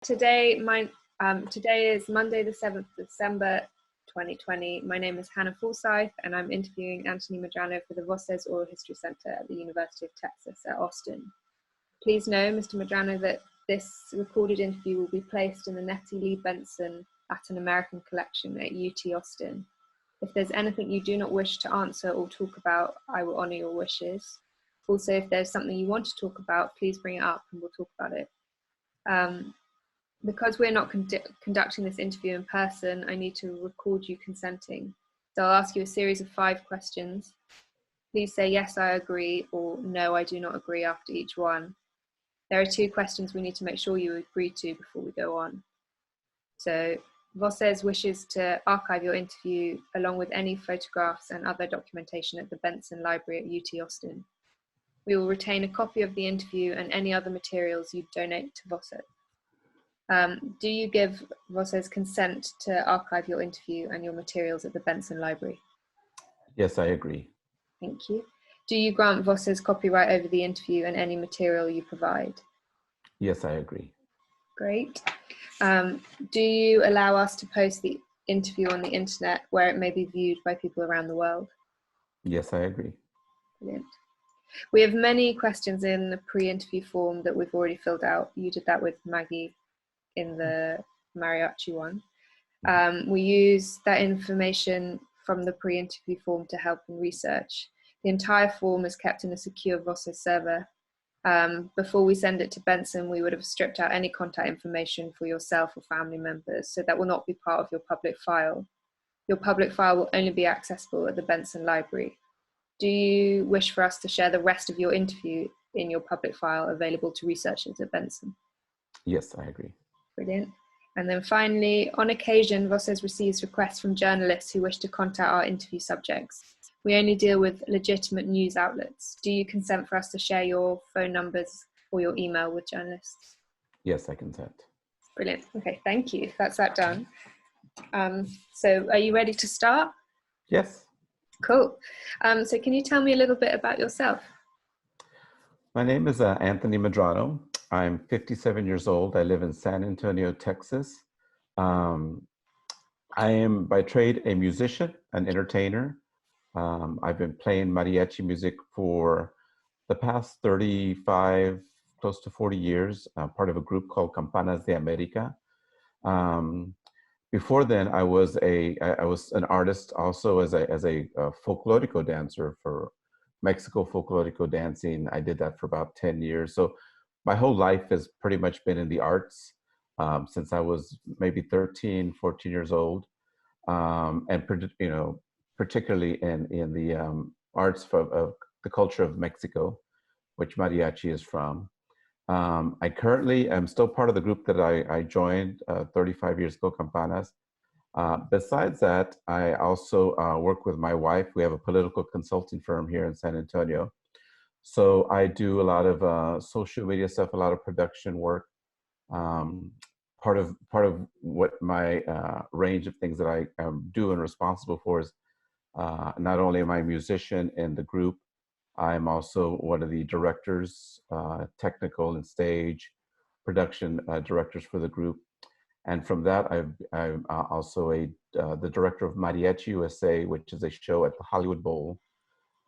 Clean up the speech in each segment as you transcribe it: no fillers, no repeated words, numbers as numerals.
Today is Monday, the 7th of December, 2020. My name is Hannah Forsyth, and I'm interviewing Anthony Medrano for the Voces Oral History Center at the University of Texas at Austin. Please know, Mr. Medrano, that this recorded interview will be placed in the Nettie Lee Benson Latin American collection at UT Austin. If there's anything you do not wish to answer or talk about, I will honor your wishes. Also, if there's something you want to talk about, please bring it up and we'll talk about it. Because we're not conducting this interview in person, I need to record you consenting. So I'll ask you a series of 5 questions. Please say yes, I agree, or no, I do not agree after each one. There are 2 questions we need to make sure you agree to before we go on. So Voces wishes to archive your interview along with any photographs and other documentation at the Benson Library at UT Austin. We will retain a copy of the interview and any other materials you donate to Voces. Do you give Voces consent to archive your interview and your materials at the Benson Library? Yes, I agree. Thank you. Do you grant Voces copyright over the interview and any material you provide? Yes, I agree. Great. Do you allow us to post the interview on the internet where it may be viewed by people around the world? Yes, I agree. Brilliant. We have many questions in the pre-interview form that we've already filled out. You did that with Maggie in the Mariachi one. We use that information from the pre-interview form to help in research. The entire form is kept in a secure Voces server. Before we send it to Benson, we would have stripped out any contact information for yourself or family members, so that will not be part of your public file. Your public file will only be accessible at the Benson Library. Do you wish for us to share the rest of your interview in your public file available to researchers at Benson? Yes, I agree. Brilliant. And then finally, on occasion, Voces receives requests from journalists who wish to contact our interview subjects. We only deal with legitimate news outlets. Do you consent for us to share your phone numbers or your email with journalists? Yes, I consent. Brilliant. Okay, thank you. That's that done. So are you ready to start? Yes. Cool. So can you tell me a little bit about yourself? My name is Anthony Medrano. I'm 57 years old. I live in San Antonio, Texas. I am by trade a musician, an entertainer. I've been playing mariachi music for the past 35, close to 40 years, part of a group called Campanas de America. Before then, I was an artist also as a folklorico dancer for Mexico folklorico dancing. I did that for about 10 years. So my whole life has pretty much been in the arts since I was maybe 13, 14 years old. And particularly in the arts of the culture of Mexico, which mariachi is from. I currently am still part of the group that I joined 35 years ago, Campanas. Besides that, I also work with my wife. We have a political consulting firm here in San Antonio. So I do a lot of social media stuff, a lot of production work. Part of what my range of things that I do and responsible for is not only am I a musician in the group, I'm also one of the directors, technical and stage production directors for the group. And from that, I'm also the director of Mariachi USA, which is a show at the Hollywood Bowl.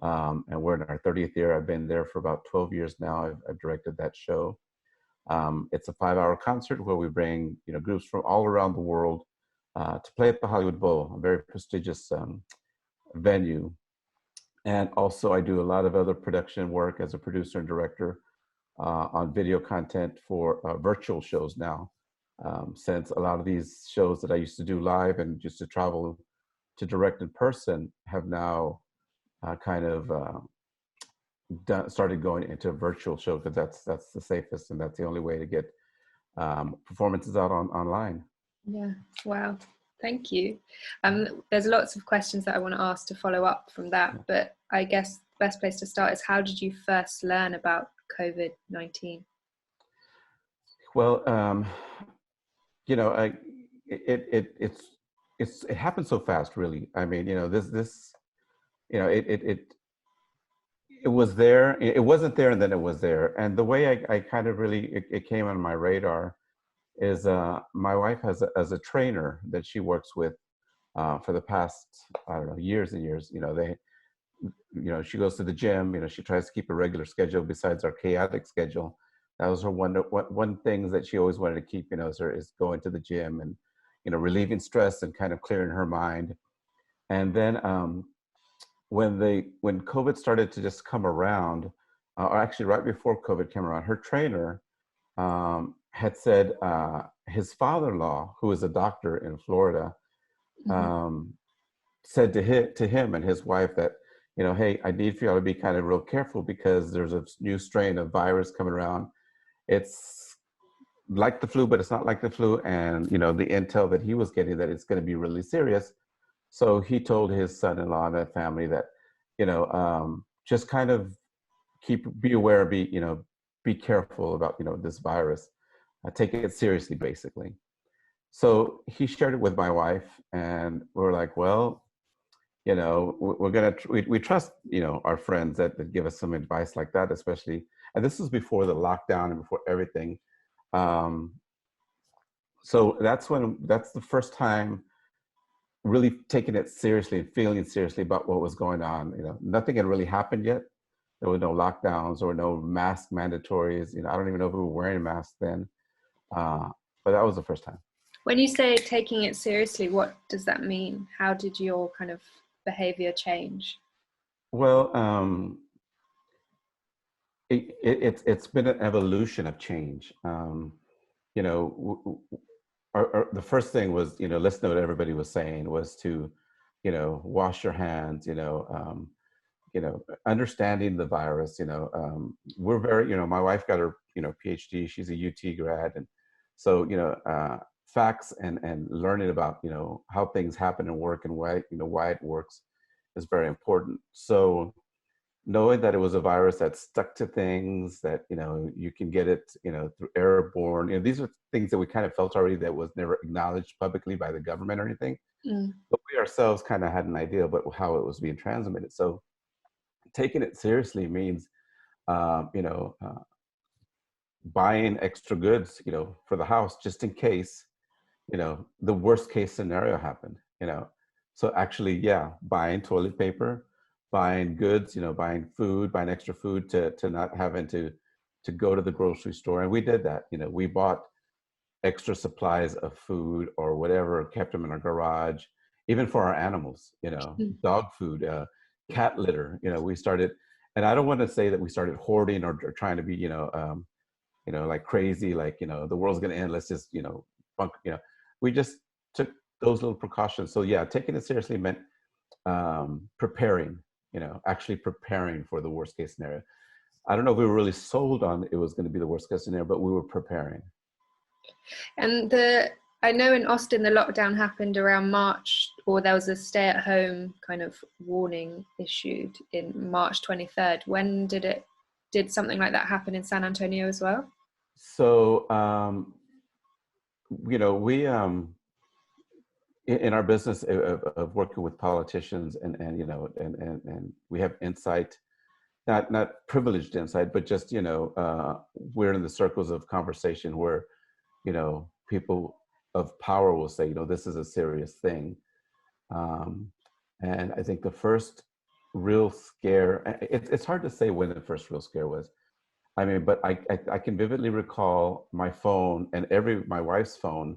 And we're in our 30th year. I've been there for about 12 years now. I've directed that show. It's a 5-hour concert where we bring groups from all around the world to play at the Hollywood Bowl, a very prestigious venue. And also I do a lot of other production work as a producer and director on video content for virtual shows now. Since a lot of these shows that I used to do live and used to travel to direct in person have now started going into a virtual show, because that's the safest and that's the only way to get performances out online. Yeah, wow, thank you. There's lots of questions that I want to ask to follow up from that, but I guess the best place to start is, how did you first learn about COVID-19? Well, it happened so fast, really. I mean, it was there, it wasn't there, and then it was there. And the way I kind of really, it came on my radar is my wife has as a trainer that she works with for the past, I don't know, years and years. She goes to the gym. She tries to keep a regular schedule besides our chaotic schedule. That was her one thing that she always wanted to keep. Is going to the gym and relieving stress and kind of clearing her mind. And then when COVID started to just come around, or actually right before COVID came around, her trainer had said his father-in-law, who is a doctor in Florida, said to him and his wife that, hey, I need for y'all to be kind of real careful because there's a new strain of virus coming around. It's like the flu, but it's not like the flu. And, the intel that he was getting that it's going to be really serious. So he told his son-in-law and that family that, just kind of be aware, be careful about, this virus. Take it seriously, basically. So he shared it with my wife, and we're like, well, we trust, our friends that give us some advice like that, especially, and this was before the lockdown and before everything. So that's the first time really taking it seriously and feeling seriously about what was going on. Nothing had really happened yet. There were no lockdowns or no mask mandatories. I don't even know if we were wearing masks then. But that was the first time. When you say taking it seriously, what does that mean? How did your kind of behavior change? Well, it's been an evolution of change. The first thing was, listen to what everybody was saying, was to, wash your hands, understanding the virus. We're very, my wife got her, PhD. She's a UT grad, and so facts and learning about how things happen and work and why it works is very important. So knowing that it was a virus that stuck to things, that you can get it through airborne, these are things that we kind of felt already, that was never acknowledged publicly by the government or anything, but we ourselves kind of had an idea about how it was being transmitted. So taking it seriously means buying extra goods for the house, just in case the worst case scenario happened. So actually, buying toilet paper, buying goods, buying food, buying extra food to not having to go to the grocery store. And we did that. We bought extra supplies of food or whatever, kept them in our garage, even for our animals, dog food, cat litter. We started, and I don't want to say that we started hoarding or trying to be, like crazy, like, the world's going to end, let's just, bunk, we just took those little precautions. So taking it seriously meant preparing, actually preparing for the worst case scenario. I don't know if we were really sold on it was going to be the worst case scenario, but we were preparing. And I know in Austin, the lockdown happened around March, or there was a stay-at-home kind of warning issued in March 23rd. When did something like that happen in San Antonio as well? So, we in our business of working with politicians and we have insight, not privileged insight, but just we're in the circles of conversation where people of power will say this is a serious thing, and I think the first real scare, it's hard to say when the first real scare was. I mean, but I can vividly recall my phone and my wife's phone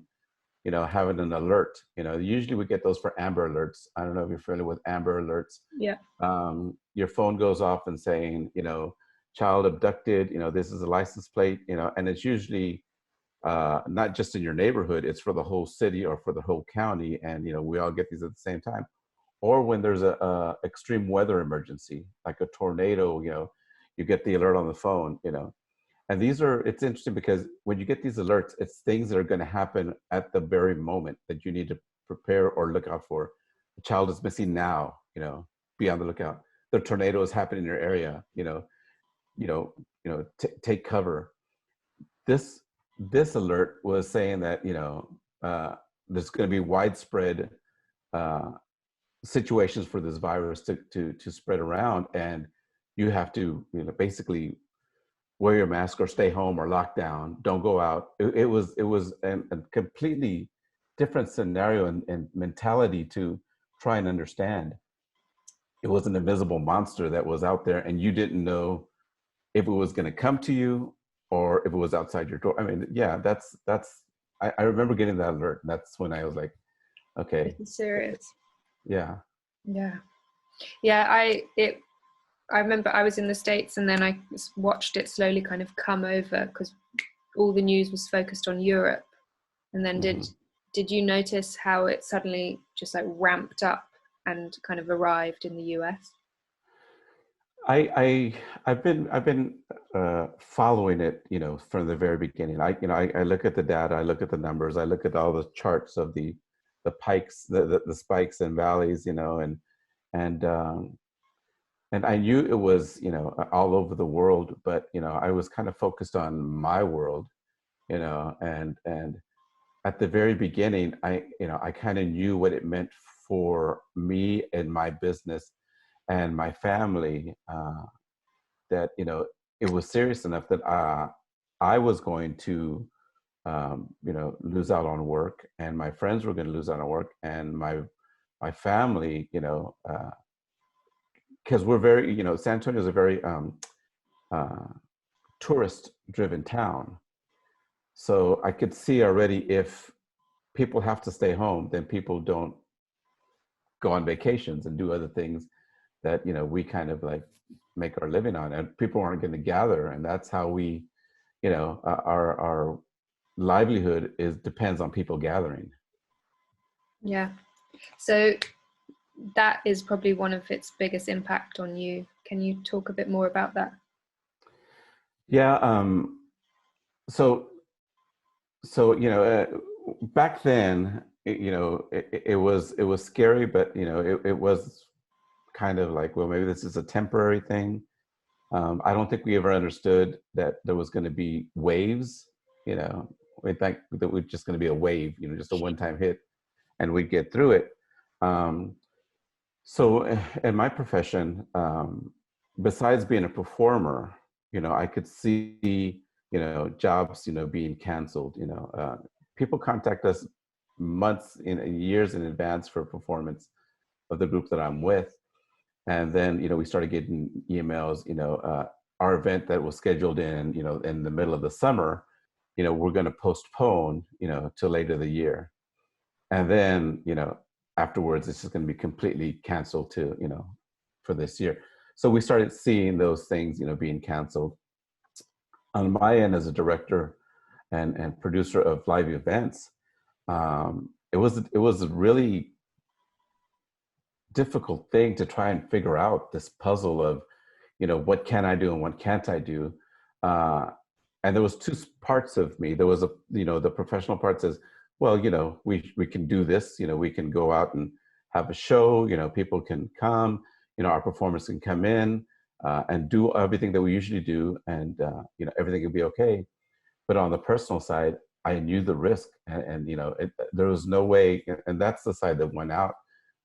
having an alert. Usually we get those for Amber Alerts. I don't know if you're familiar with Amber Alerts. Yeah. Your phone goes off and saying, child abducted, this is a license plate, and it's usually not just in your neighborhood, it's for the whole city or for the whole county. And, we all get these at the same time. Or when there's a extreme weather emergency, like a tornado, you get the alert on the phone, And it's interesting because when you get these alerts, it's things that are going to happen at the very moment that you need to prepare or look out for. The child is missing now, be on the lookout. The tornado is happening in your area, take cover. This alert was saying that, there's going to be widespread situations for this virus to spread around, and you have to, basically wear your mask or stay home or lock down, don't go out. It was a completely different scenario and mentality to try and understand. It was an invisible monster that was out there, and you didn't know if it was going to come to you or if it was outside your door. I mean, yeah, I remember getting that alert. And that's when I was like, okay. It's serious. Yeah. Yeah. Yeah. I remember I was in the States, and then I watched it slowly kind of come over, because all the news was focused on Europe. And then did you notice how it suddenly just like ramped up and kind of arrived in the US? I've been following it, from the very beginning. I look at the data, I look at the numbers, I look at all the charts of the pikes, the spikes and valleys, and and I knew it was, all over the world, but I was kind of focused on my world, and at the very beginning, I kind of knew what it meant for me and my business and my family, that it was serious enough that I was going to lose out on work, and my friends were going to lose out on work, and my family, because we're very, San Antonio is a very tourist driven town. So I could see already, if people have to stay home, then people don't go on vacations and do other things that we kind of like make our living on, and people aren't going to gather, and that's how we, our livelihood depends on people gathering. Yeah. So that is probably one of its biggest impact on you. Can you talk a bit more about that? Yeah. So back then, it was scary, but it was kind of like, well, maybe this is a temporary thing. I don't think we ever understood that there was going to be waves. We think that we're just going to be a wave, just a one-time hit, and we'd get through it. So in my profession, besides being a performer, I could see, jobs, being canceled. People contact us months, years in advance for performance of the group that I'm with. And then, we started getting emails, our event that was scheduled in the middle of the summer, we're going to postpone, till later the year. And then, afterwards, it's just going to be completely canceled to, for this year. So we started seeing those things, being canceled. On my end, as a director and producer of live events, it was a really difficult thing to try and figure out this puzzle of, what can I do and what can't I do? And there was two parts of me. There was the professional part says, well, we can do this, we can go out and have a show, people can come, our performers can come in and do everything that we usually do, and everything will be okay. But on the personal side, I knew the risk, and there was no way, and that's the side that went out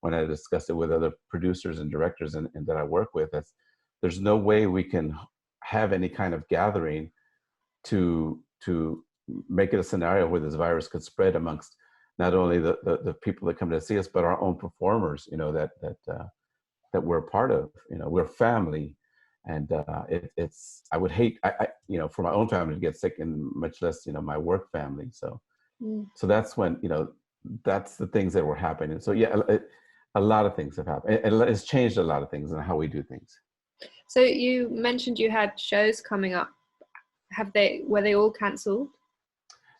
when I discussed it with other producers and directors and that I work with. There's no way we can have any kind of gathering to make it a scenario where this virus could spread amongst not only the people that come to see us, but our own performers, that we're a part of. We're family, and it's I would hate for my own family to get sick, and much less my work family. So that's when that's the things that were happening. So yeah, a lot of things have happened, and it's changed a lot of things and how we do things. So you mentioned you had shows coming up. Were they all cancelled?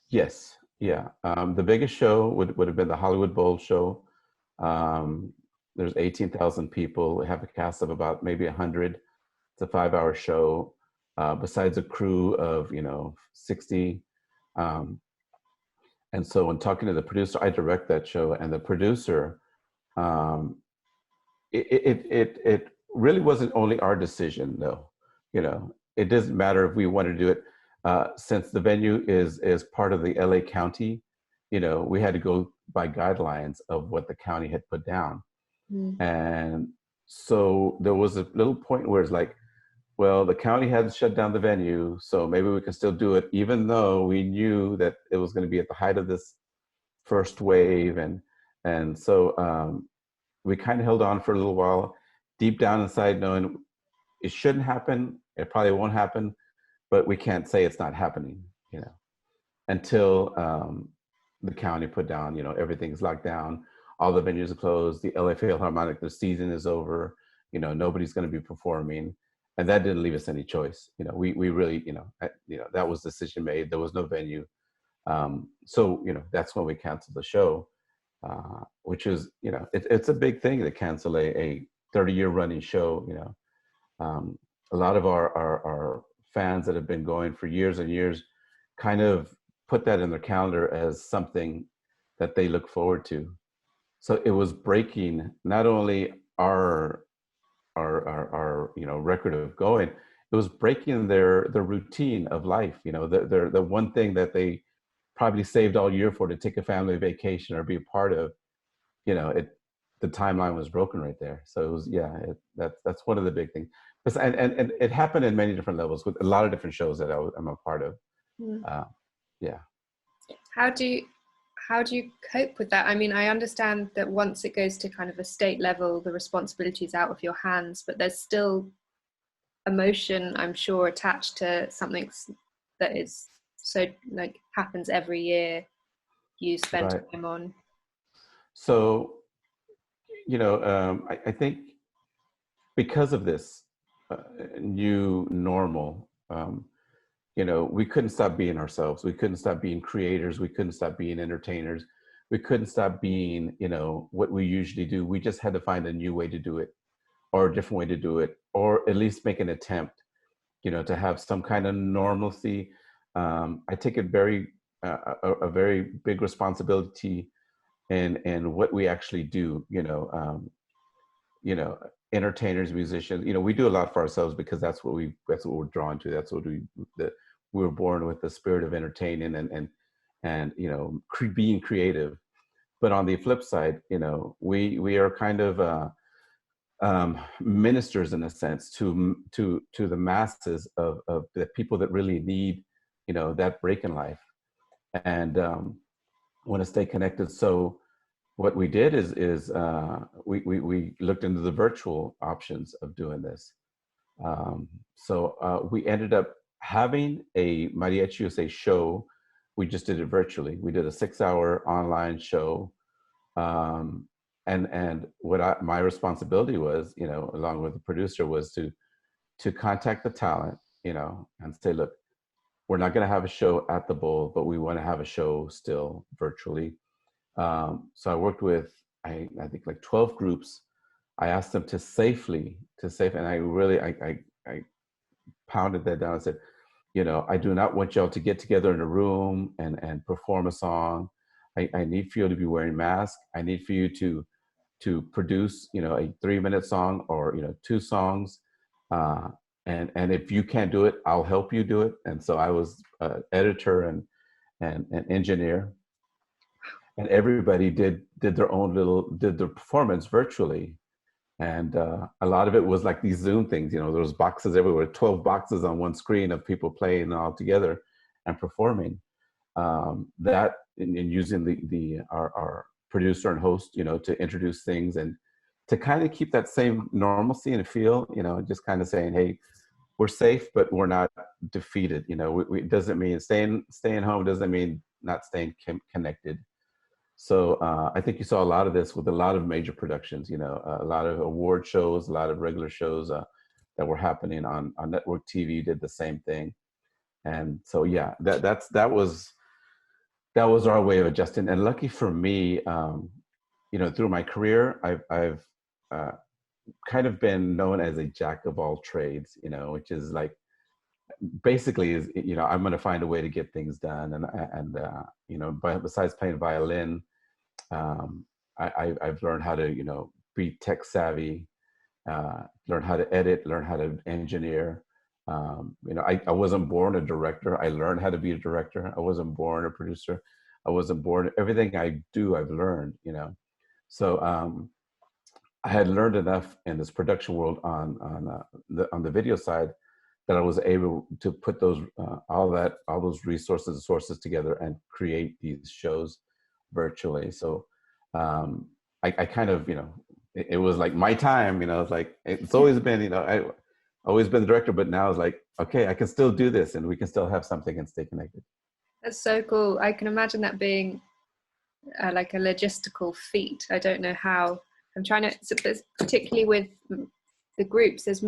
Yes. Yeah. The biggest show would have been the Hollywood Bowl show. There's 18,000 people. We have a cast of about maybe 100. It's a 5-hour show, besides a crew of 60. And so when talking to the producer, I direct that show, and the producer, it really wasn't only our decision, though. It doesn't matter if we want to do it, since the venue is part of the LA County. We had to go by guidelines of what the county had put down. And so there was a little point where it's like, well, the county had shut down the venue, so maybe we can still do it, even though we knew that it was going to be at the height of this first wave. And so we kind of held on for a little while, deep down inside knowing it shouldn't happen, it probably won't happen, but we can't say it's not happening, until the county put down, everything's locked down, all the venues are closed, the LA Philharmonic, the season is over, nobody's going to be performing. And that didn't leave us any choice. We really, that was the decision made. There was no venue. So, that's when we canceled the show, which is, it's a big thing to cancel a 30-year running show. A lot of our fans that have been going for years and years kind of put that in their calendar as something that they look forward to. So it was breaking not only our record of going, it was breaking their routine of life. The one thing that they probably saved all year for, to take a family vacation or be a part of, the timeline was broken right there. So it was, that's one of the big things. And it happened in many different levels with a lot of different shows that I'm a part of. Yeah. How do you cope with that? I mean, I understand that once it goes to kind of a state level, the responsibility is out of your hands, but there's still emotion, I'm sure, attached to something that is so, like, happens every year, you spend time on. So, I think because of this new normal, we couldn't stop being ourselves. We couldn't stop being creators. We couldn't stop being entertainers. We couldn't stop being, what we usually do. We just had to find a new way to do it, or a different way to do it, or at least make an attempt, to have some kind of normalcy. I take it a very big responsibility in what we actually do, entertainers, musicians, we do a lot for ourselves because that's what we're drawn to. That's what we were born with, the spirit of entertaining and being creative. But on the flip side, we are kind of ministers in a sense to the masses of the people that really need, that break in life, and want to stay connected. So what we did is we looked into the virtual options of doing this. So we ended up having a Mariachi USA show. We just did it virtually. We did a 6-hour online show. And what my responsibility was, along with the producer, was to contact the talent, and say, look, we're not going to have a show at the Bowl, but we want to have a show still virtually. So I worked with, I think, like 12 groups. I asked them to safely, and I pounded that down and said, I do not want y'all to get together in a room and perform a song. I need for you to be wearing masks. I need for you to produce, a 3-minute song or, 2 songs. And if you can't do it, I'll help you do it. And so I was editor and engineer. And everybody did their performance virtually. And a lot of it was like these Zoom things, there was boxes everywhere, 12 boxes on one screen of people playing all together and performing. That in using our producer and host, to introduce things and to kind of keep that same normalcy and feel, just kind of saying, hey, we're safe, but we're not defeated. It doesn't mean staying home doesn't mean not staying connected. So I think you saw a lot of this with a lot of major productions, a lot of award shows, a lot of regular shows that were happening on network TV did the same thing. And so, yeah, that was our way of adjusting. And lucky for me, through my career, I've kind of been known as a jack of all trades, which is like, basically is, I'm going to find a way to get things done. And besides playing violin, I've learned how to, be tech savvy, learn how to edit, learn how to engineer. I wasn't born a director. I learned how to be a director. I wasn't born a producer. I wasn't born, everything I do, I've learned, So I had learned enough in this production world on the video side that I was able to put those all those resources and sources together and create these shows virtually. So I kind of, it was like my time, it's like, it's always been, I always been the director, but now it's like, okay, I can still do this and we can still have something and stay connected. That's so cool. I can imagine that being like a logistical feat. I don't know how. I'm trying to, so particularly with the groups, there's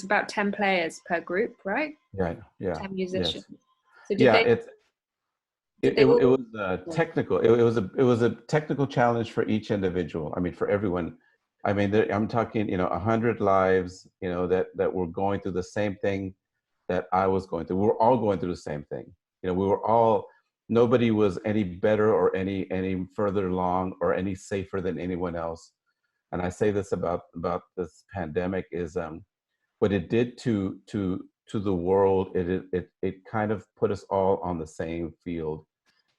about 10 players per group, right? Yeah, yeah. 10 musicians. Yes. So Yeah, they it all, was technical. It was a technical challenge for each individual. I mean, for everyone. I mean, I'm talking, 100 lives, that were going through the same thing that I was going through. We were all going through the same thing. We were all. Nobody was any better or any further along or any safer than anyone else. And I say this about this pandemic is what it did to the world. It kind of put us all on the same field.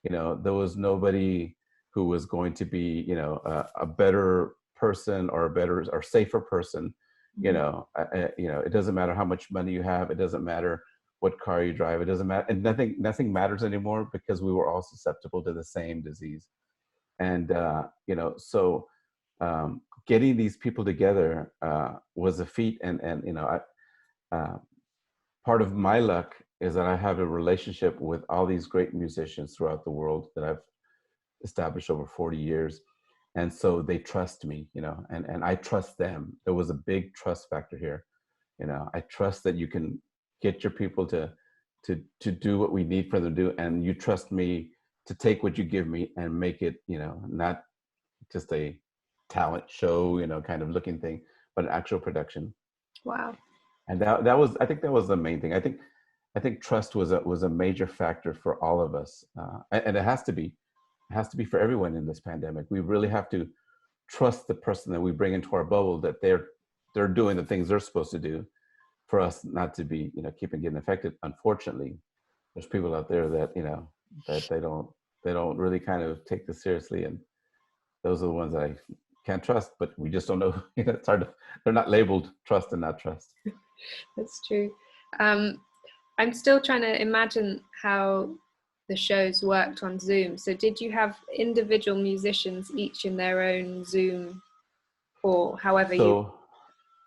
There was nobody who was going to be, a better person or a better or safer person. It doesn't matter how much money you have. It doesn't matter what car you drive. It doesn't matter. And nothing matters anymore because we were all susceptible to the same disease. And, so getting these people together was a feat. And part of my luck is that I have a relationship with all these great musicians throughout the world that I've established over 40 years. And so they trust me, and I trust them. There was a big trust factor here. I trust that you can get your people to do what we need for them to do. And you trust me to take what you give me and make it, not just a talent show, kind of looking thing, but an actual production. wow. And that was, I think that was the main thing. I think trust was a major factor for all of us. And it has to be for everyone in this pandemic. We really have to trust the person that we bring into our bubble, that they're doing the things they're supposed to do for us not to be, keeping getting affected. Unfortunately, there's people out there that, that they don't really kind of take this seriously. And those are the ones that I can't trust, but we just don't know. It's hard they're not labeled trust and not trust. That's true. I'm still trying to imagine how the shows worked on Zoom. So did you have individual musicians each in their own Zoom, or however so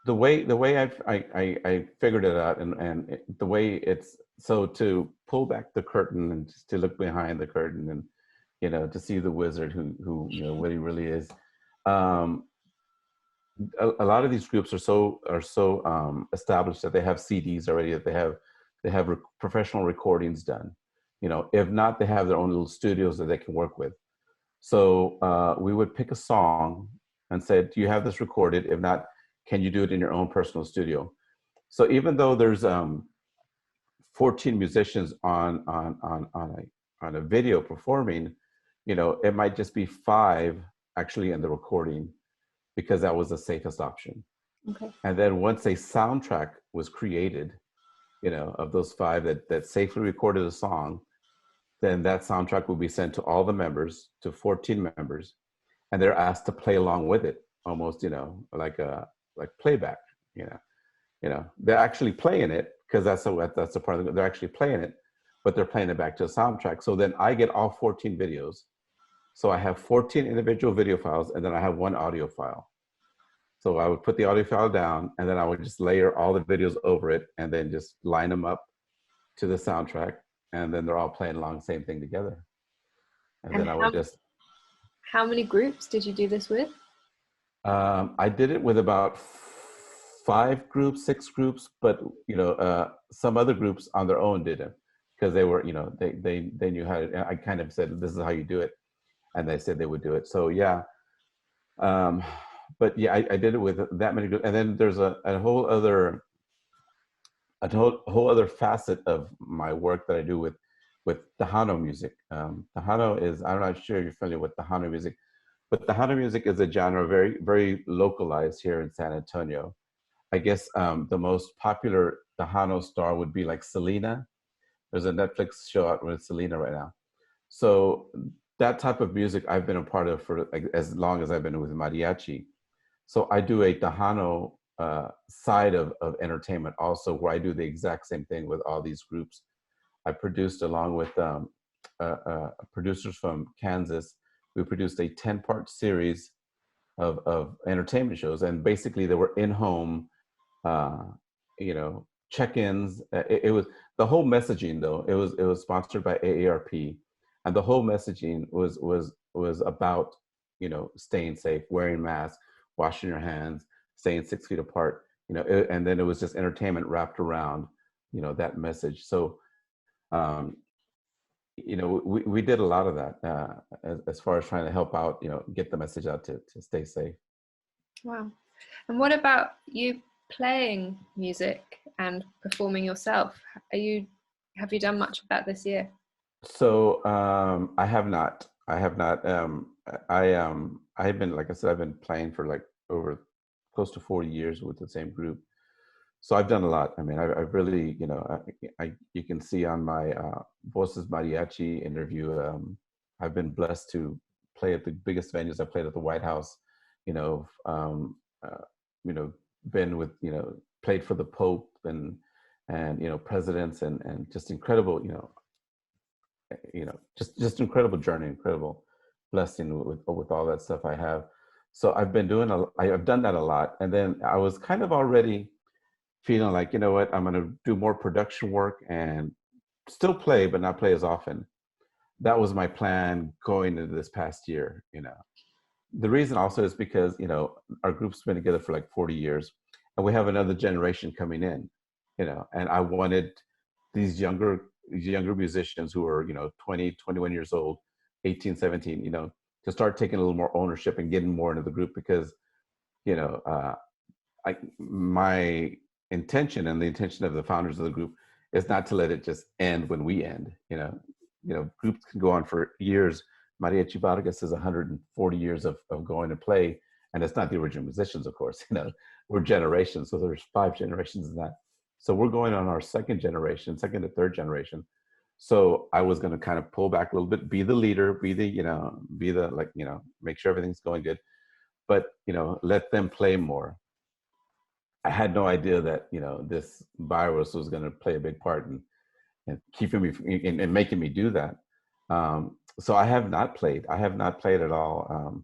the way I figured it out, and the way it's, so to pull back the curtain and just to look behind the curtain and to see the wizard who what he really is. A lot of these groups are so established that they have CDs already, that they have professional recordings done. If not, they have their own little studios that they can work with. So we would pick a song and say, do you have this recorded? If not, can you do it in your own personal studio? So even though there's 14 musicians on a video performing, it might just be 5 actually in the recording, because that was the safest option. Okay. And then once a soundtrack was created, of those 5 that safely recorded a song, then that soundtrack will be sent to all the members, to 14 members, and they're asked to play along with it, almost, like playback. They're actually playing it, because that's the part of it. They're actually playing it, but they're playing it back to a soundtrack. So then I get all 14 videos. So I have 14 individual video files, and then I have one audio file. So I would put the audio file down, and then I would just layer all the videos over it, and then just line them up to the soundtrack, and then they're all playing along the same thing together. And then I would just... How many groups did you do this with? I did it with about 5 groups, 6 groups, but some other groups on their own did it, because they were, they knew how to. I kind of said, this is how you do it, and they said they would do it. So yeah, but yeah, I did it with that many groups. And then there's a whole other facet of my work that I do with Tejano music. Tejano is, I'm not sure you're familiar with Tejano music, but Tejano music is a genre very, very localized here in San Antonio. I guess the most popular Tejano star would be like Selena. There's a Netflix show out with Selena right now. So that type of music I've been a part of for like as long as I've been with mariachi. So I do a Tejano side of entertainment also, where I do the exact same thing with all these groups. I produced, along with producers from Kansas, we produced a 10-part series of entertainment shows, and basically they were in-home, check-ins. It was the whole messaging, though. It was sponsored by AARP, and the whole messaging was about, staying safe, wearing masks, washing your hands, staying 6 feet apart. And then it was just entertainment wrapped around, that message. So, we did a lot of that as far as trying to help out, get the message out to stay safe. Wow. And what about you playing music and performing yourself? Have you done much of that this year? So I have not. I've been, like I said, I've been playing for like over close to 40 years with the same group. So I've done a lot. I mean, I've really, you can see on my Voces Mariachi interview, I've been blessed to play at the biggest venues. I played at the White House, been with, played for the Pope and presidents and just incredible, just incredible journey, incredible blessing with all that stuff I have. So I've done that a lot. And then I was kind of already feeling like, you know what, I'm going to do more production work and still play, but not play as often. That was my plan going into this past year. The reason also is because, our group's been together for like 40 years and we have another generation coming in, and I wanted these younger musicians who are, 20, 21 years old, 18, 17, to start taking a little more ownership and getting more into the group, because, my intention and the intention of the founders of the group is not to let it just end when we end. Groups can go on for years. Mariachi Vargas is 140 years of going to play, and it's not the original musicians, of course. We're generations, so there's 5 generations in that. So we're going on our second to third generation. So I was going to kind of pull back a little bit, be the leader, make sure everything's going good, but let them play more. I had no idea that this virus was going to play a big part in keeping me and making me do that. So I have not played. I have not played at all.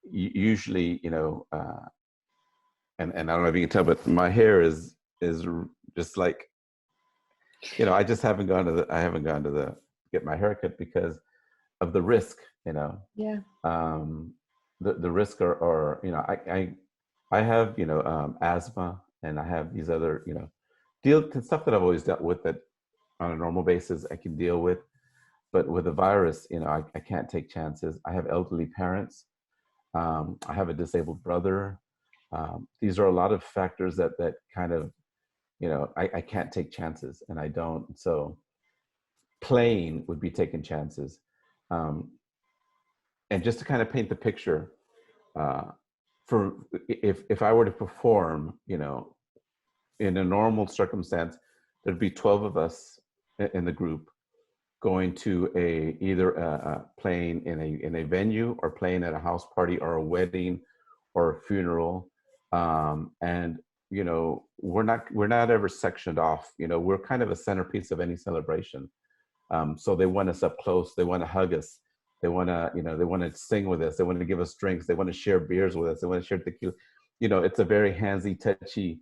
Usually, and I don't know if you can tell, but my hair is just like, I just haven't gone to get my haircut because of the risk. Yeah. The risk or I have asthma, and I have these other stuff that I've always dealt with that on a normal basis I can deal with, but with the virus, I can't take chances. I have elderly parents. I have a disabled brother. These are a lot of factors that kind of, I can't take chances, and I don't. So playing would be taking chances. And just to kind of paint the picture, for if I were to perform, in a normal circumstance, there'd be 12 of us in the group going to either playing in a venue, or playing at a house party or a wedding or a funeral, and we're not ever sectioned off. We're kind of a centerpiece of any celebration. So they want us up close. They want to hug us. They want to sing with us. They want to give us drinks. They want to share beers with us. They want to share tequila. It's a very handsy, touchy,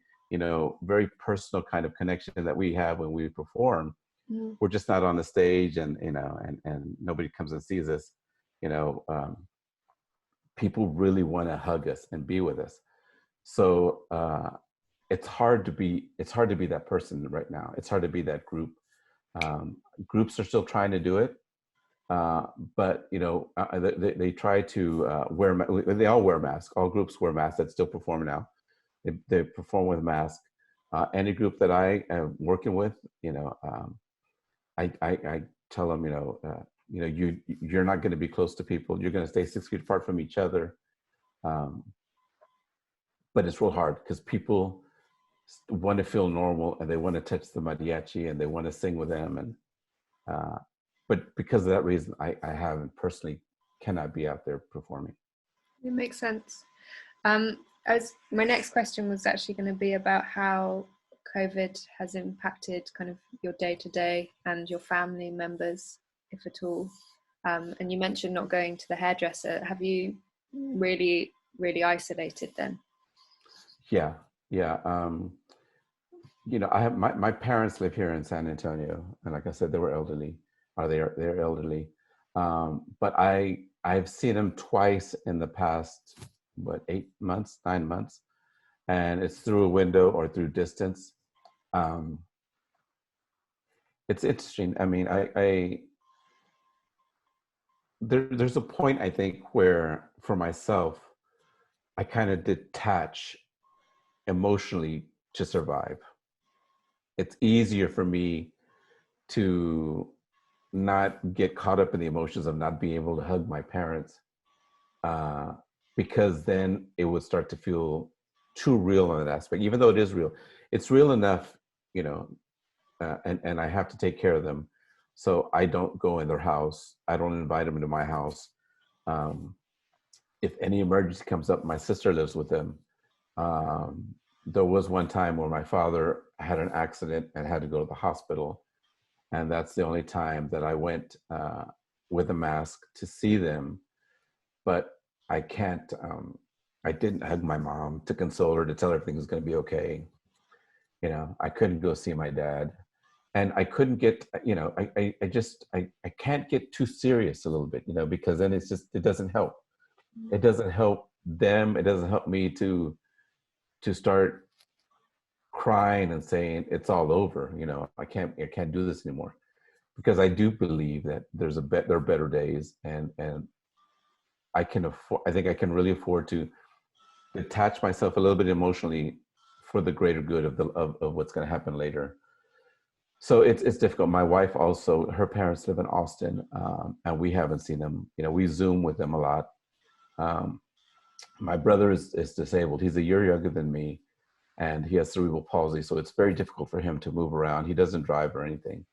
very personal kind of connection that we have when we perform. Mm. We're just not on the stage, and nobody comes and sees us. People really want to hug us and be with us. So it's hard to be that person right now. It's hard to be that group. Groups are still trying to do it. But they try to they all wear masks. All groups wear masks that still perform now. They perform with masks. Any group that I am working with, I tell them, you're not going to be close to people. You're going to stay 6 feet apart from each other. But it's real hard because people want to feel normal, and they want to touch the mariachi, and they want to sing with them, and but because of that reason, I haven't personally cannot be out there performing. It makes sense. My next question was actually going to be about how COVID has impacted kind of your day-to-day and your family members, if at all. And you mentioned not going to the hairdresser. Have you really, really isolated then? Yeah, yeah. You know, I have my parents live here in San Antonio, and like I said, they were elderly, or they're elderly. But I've seen them twice in the past, what, 8 months, 9 months, and it's through a window or through distance. Um, it's interesting. I mean, there's a point I think where for myself, I kind of detach emotionally to survive. It's easier for me to not get caught up in the emotions of not being able to hug my parents, uh, because then it would start to feel too real on that aspect. Even though it is real, it's real enough, you know, and I have to take care of them. So I don't go in their house. I don't invite them into my house. Um, if any emergency comes up, my sister lives with them. Um, there was one time where my father had an accident and had to go to the hospital. And that's the only time that I went with a mask to see them. But I can't, I didn't hug my mom to console her, to tell her everything was going to be okay. You know, I couldn't go see my dad. And I couldn't get, you know, I can't get too serious a little bit, you know, because then it's just, it doesn't help. It doesn't help them. It doesn't help me to start crying and saying it's all over. You know, I can't do this anymore, because I do believe that there are better days, and I can afford. I think I can really afford to detach myself a little bit emotionally for the greater good of what's going to happen later. So it's difficult. My wife also, her parents live in Austin, and we haven't seen them. You know, we Zoom with them a lot. Um, my brother is disabled. He's a year younger than me, and he has cerebral palsy. So it's very difficult for him to move around. He doesn't drive or anything.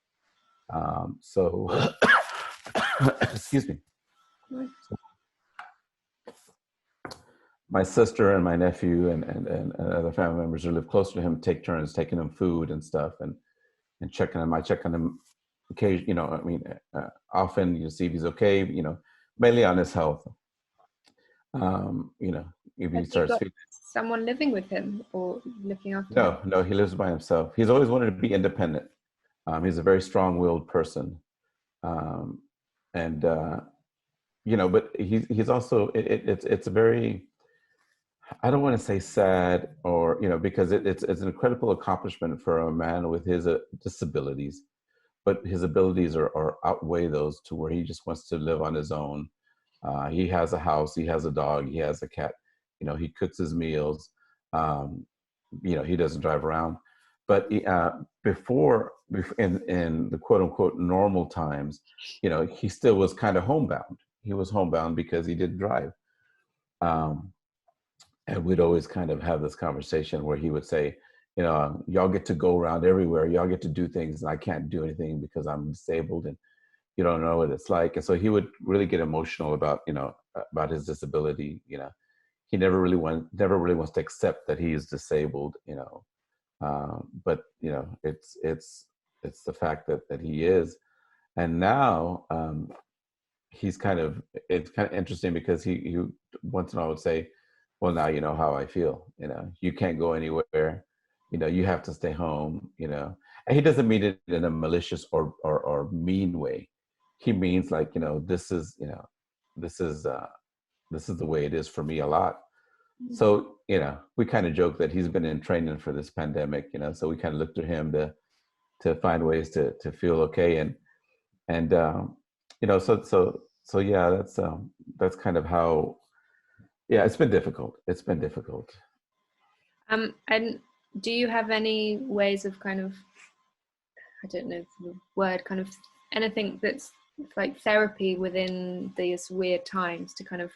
So, excuse me. My sister and my nephew and other family members who live closer to him take turns taking him food and stuff, and checking him. I check on him occasionally, you know, I mean, often, you see if he's okay, you know, mainly on his health. You know, if he Has he starts got feeling. someone living with him or looking after him? No, he lives by himself. He's always wanted to be independent. He's a very strong-willed person. Um, and, you know, but he's also, it's a very, I don't want to say sad, or, you know, because it's an incredible accomplishment for a man with his disabilities, but his abilities are outweigh those to where he just wants to live on his own. He has a house, he has a dog, he has a cat, you know, he cooks his meals. Um, you know, he doesn't drive around, but before in the quote unquote normal times, you know, he still was kind of homebound. He was homebound because he didn't drive. Um, and we'd always kind of have this conversation where he would say, you know, y'all get to go around everywhere, y'all get to do things, and I can't do anything because I'm disabled, and you don't know what it's like. And so he would really get emotional about, you know, about his disability. You know, he never really wants to accept that he is disabled, you know. But you know, it's the fact that he is. And now he's kind of, it's kind of interesting because he once in a while would say, well, now you know how I feel. You know, you can't go anywhere. You know, you have to stay home. You know, and he doesn't mean it in a malicious or mean way. He means like, you know, this is, you know, this is this is the way it is for me a lot. So, you know, we kind of joke that he's been in training for this pandemic. You know, so we kind of look to him to find ways to feel okay. And you know, so yeah, that's kind of how. Yeah, it's been difficult. It's been difficult. And do you have any ways of kind of, I don't know the word, kind of anything that's like therapy within these weird times, to kind of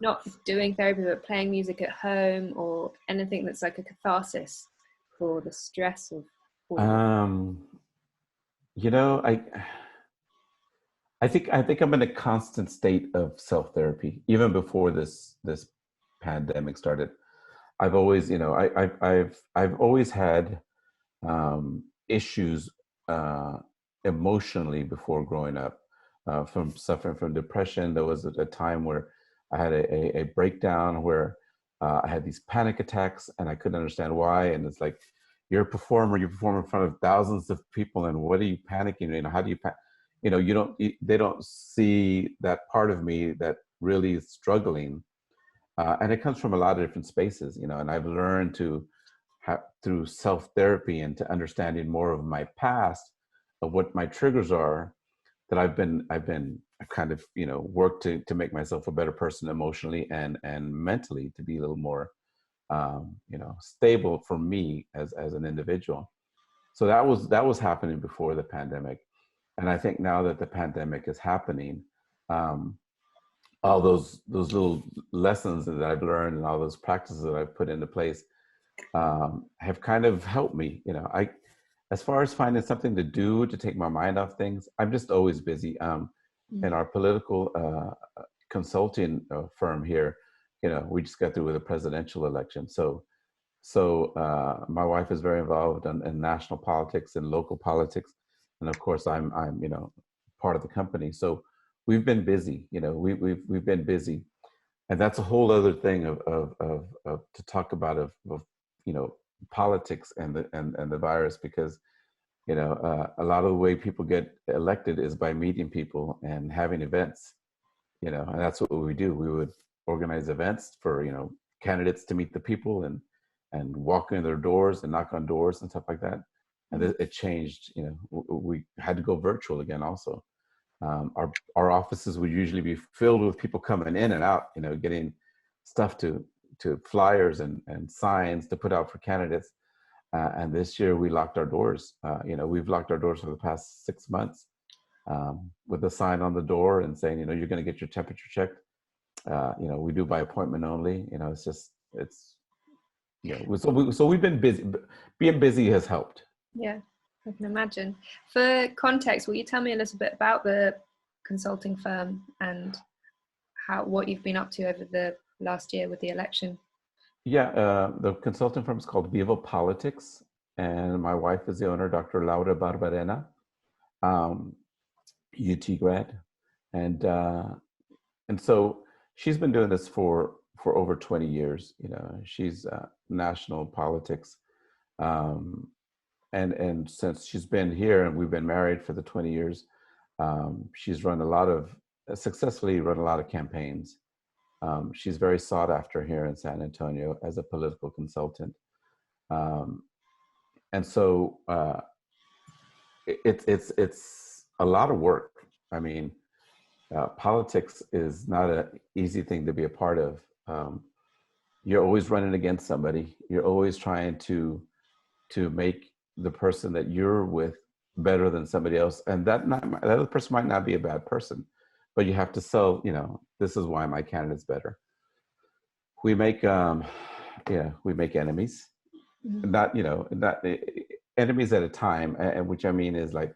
not doing therapy but playing music at home, or anything that's like a catharsis for the stress of all of it? Um, you know, I think I'm in a constant state of self therapy even before this pandemic started. I've always, I've always had issues emotionally before growing up, from suffering from depression. There was a time where I had a breakdown where I had these panic attacks and I couldn't understand why. And it's like, you're a performer, you perform in front of thousands of people, and what are you panicking? How do you, they don't see that part of me that really is struggling. And it comes from a lot of different spaces, and I've learned to through self-therapy and to understanding more of my past, of what my triggers are, that I've kind of, worked to make myself a better person emotionally and mentally, to be a little more, stable for me as an individual. So that was happening before the pandemic. And I think now that the pandemic is happening, all those little lessons that I've learned and all those practices that I've put into place have kind of helped me. As far as finding something to do to take my mind off things, I'm just always busy. In our political consulting firm here, we just got through with a presidential election. So my wife is very involved in national politics and local politics, and of course I'm part of the company. So we've been busy. We've been busy, and that's a whole other thing of to talk about of politics and the virus, because a lot of the way people get elected is by meeting people and having events, and that's what we do. We would organize events for candidates to meet the people and walk in their doors and knock on doors and stuff like that. And it changed. We had to go virtual again also. Our offices would usually be filled with people coming in and out, getting stuff to flyers and signs to put out for candidates. And this year we locked our doors. We've locked our doors for the past 6 months, with a sign on the door and saying, you're going to get your temperature checked. We do by appointment only. So we've been busy. Being busy has helped. Yeah, I can imagine. For context, will you tell me a little bit about the consulting firm and what you've been up to over the last year with the election? Yeah, the consulting firm is called Vivo Politics, and my wife is the owner, Dr. Laura Barbarena, UT grad, and so she's been doing this for over 20 years. She's national politics, and since she's been here and we've been married for the 20 years, she's successfully run a lot of campaigns. She's very sought after here in San Antonio as a political consultant. And so it's a lot of work. I mean, politics is not an easy thing to be a part of. You're always running against somebody. You're always trying to make the person that you're with better than somebody else. And that other person might not be a bad person, but you have to sell, this is why my candidate's better. We make, we make enemies, not enemies at a time. And which I mean is like,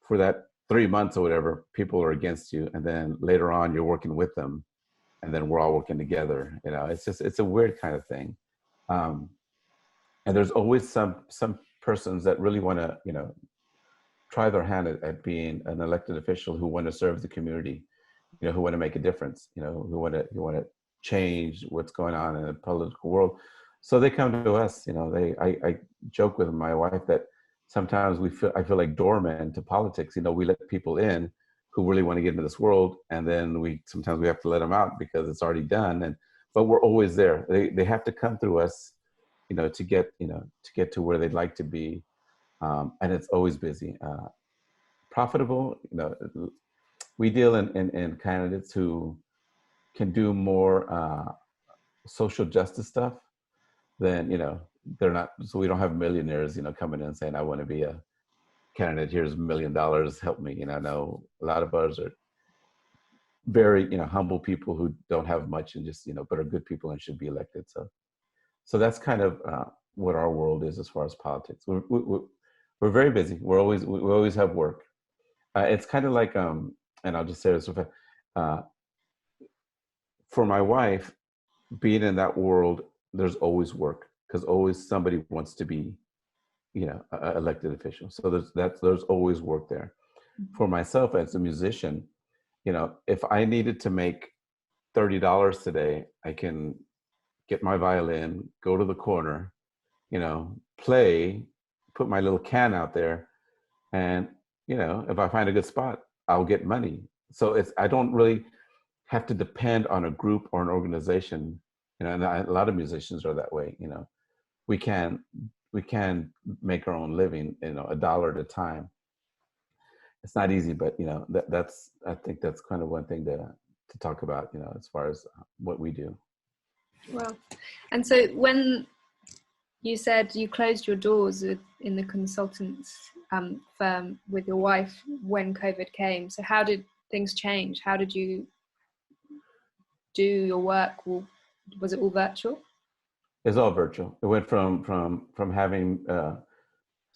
for that 3 months or whatever, people are against you. And then later on you're working with them, and then we're all working together. It's a weird kind of thing. And there's always some persons that really want to, try their hand at being an elected official, who want to serve the community, who want to make a difference, who want to change what's going on in the political world. So they come to us. I joke with my wife that sometimes I feel like doormen to politics. We let people in who really want to get into this world, and then sometimes we have to let them out because it's already done. But we're always there. They have to come through us, to get to where they'd like to be. And it's always busy. Profitable, we deal in candidates who can do more social justice stuff than, they're not, so we don't have millionaires, coming in saying, I want to be a candidate, here's $1 million, help me. No, a lot of us are very, humble people who don't have much and just, but are good people and should be elected. So that's kind of what our world is as far as politics. We're very busy. We always have work. It's kind of like, and I'll just say this, for my wife, being in that world, there's always work, because always somebody wants to be, you know, a elected official. So there's always work there. For myself as a musician, you know, if I needed to make $30 today, I can get my violin, go to the corner, you know, play, put my little can out there, and, you know, if I find a good spot, I'll get money. So I don't really have to depend on a group or an organization, you know, and a lot of musicians are that way, you know. We can make our own living, you know, $1 at a time. It's not easy, but, you know, I think that's kind of one thing to talk about, you know, as far as what we do. Well, and so when you said you closed your doors in the consultants firm with your wife when COVID came, so how did things change? How did you do your work? Was it all virtual? It's all virtual. It went from having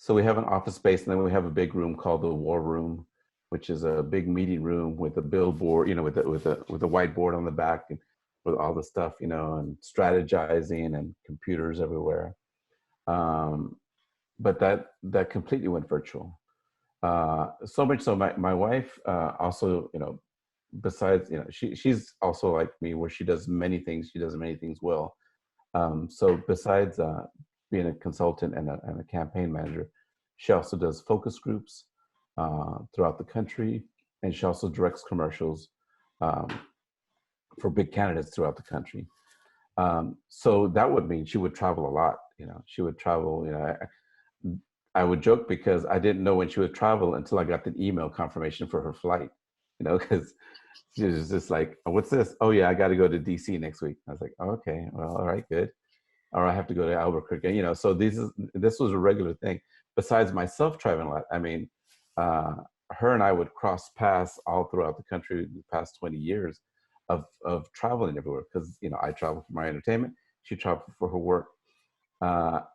so we have an office space, and then we have a big room called the War Room, which is a big meeting room with a billboard, you know, with a whiteboard on the back, and with all the stuff, you know, and strategizing and computers everywhere. But that completely went virtual. So much so my wife also, you know, besides, you know, she's also like me, where she does many things. She does many things well. So besides being a consultant and a campaign manager, she also does focus groups throughout the country, and she also directs commercials for big candidates throughout the country. So that would mean she would travel a lot. You know, she would travel. You know, I would joke because I didn't know when she would travel until I got the email confirmation for her flight. You know, because she was just like, oh, "What's this? Oh yeah, I got to go to DC next week." I was like, oh, "Okay, well, all right, good." Or I have to go to Albuquerque. You know, so this was a regular thing. Besides myself traveling a lot, I mean, her and I would cross paths all throughout the country the past 20 years of traveling everywhere, because, you know, I travel for my entertainment, she traveled for her work.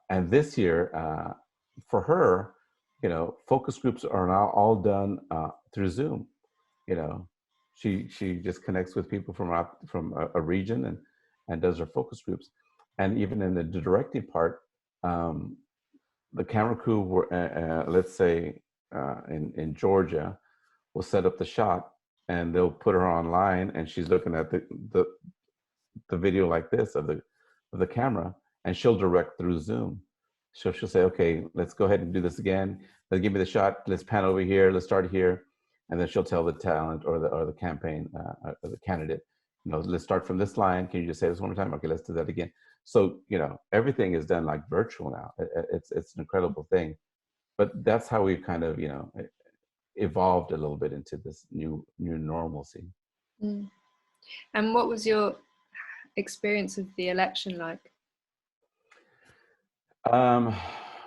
And this year, for her, you know, focus groups are now all done through Zoom. You know, she just connects with people from a region and does her focus groups. And even in the directing part, the camera crew were, let's say, in Georgia, will set up the shot, and they'll put her online, and she's looking at the video like this of the camera, and she'll direct through Zoom. So she'll say, "Okay, let's go ahead and do this again. Let's give me the shot. Let's pan over here. Let's start here," and then she'll tell the talent or the campaign or the candidate, you know, "Let's start from this line. Can you just say this one more time? Okay, let's do that again." So, you know, everything is done like virtual now. It's an incredible thing, but that's how we've kind of, you know, evolved a little bit into this new normalcy. Mm. And what was your experience of the election like?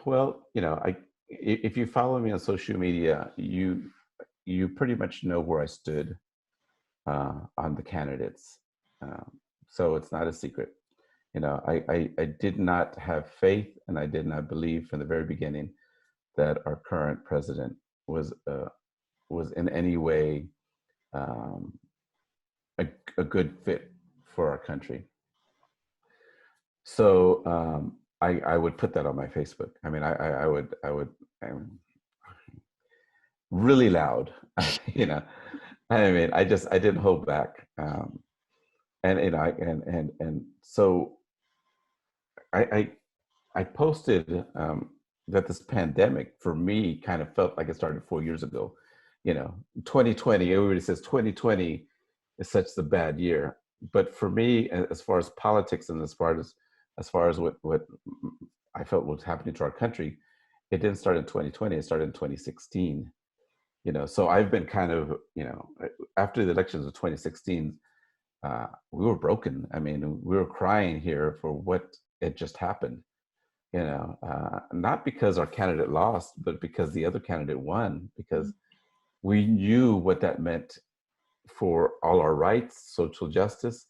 Well, you know, if you follow me on social media, you pretty much know where I stood on the candidates. So it's not a secret. You know, I did not have faith, and I did not believe from the very beginning that our current president was in any way a good fit for our country. So I would put that on my Facebook. I mean, I would really loud, you know. I mean, I didn't hold back, and you know, and so I posted that this pandemic for me kind of felt like it started 4 years ago. You know, 2020. Everybody says 2020 is such a bad year, but for me, as far as politics and as far as what I felt was happening to our country, it didn't start in 2020. It started in 2016. You know, so I've been kind of, you know, after the elections of 2016, we were broken. I mean, we were crying here for what had just happened. You know, not because our candidate lost, but because the other candidate won, because we knew what that meant for all our rights, social justice,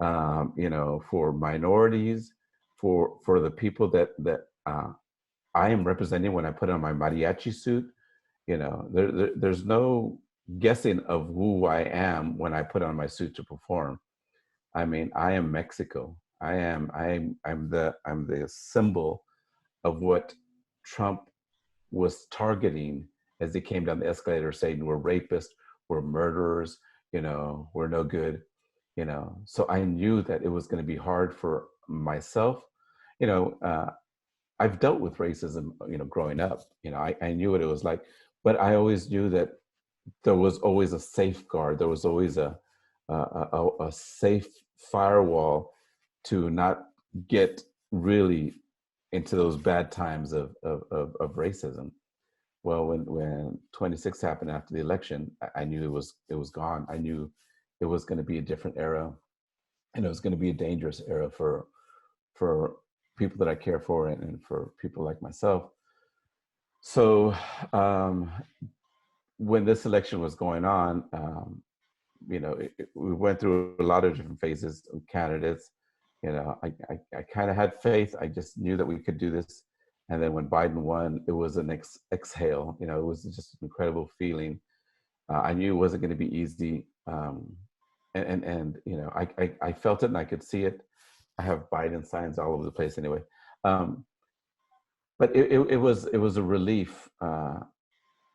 you know, for minorities, for the people that I am representing when I put on my mariachi suit. You know, there's no guessing of who I am when I put on my suit to perform. I mean, I am Mexico. I'm the symbol of what Trump was targeting as he came down the escalator saying we're rapists, we're murderers, we're no good, So I knew that it was going to be hard for myself. I've dealt with racism, growing up. I knew what it was like, but I always knew that there was always a safeguard. There was always a safe firewall to not get really into those bad times of racism. Well, when 26 happened after the election, I knew it was gone. I knew it was going to be a different era, and it was going to be a dangerous era for people that I care for and for people like myself. So when this election was going on, we went through a lot of different phases of candidates. I kind of had faith. I just knew that we could do this. And then when Biden won, it was an exhale. It was just an incredible feeling. I knew it wasn't going to be easy. I felt it and I could see it. I have Biden signs all over the place anyway. But it was a relief.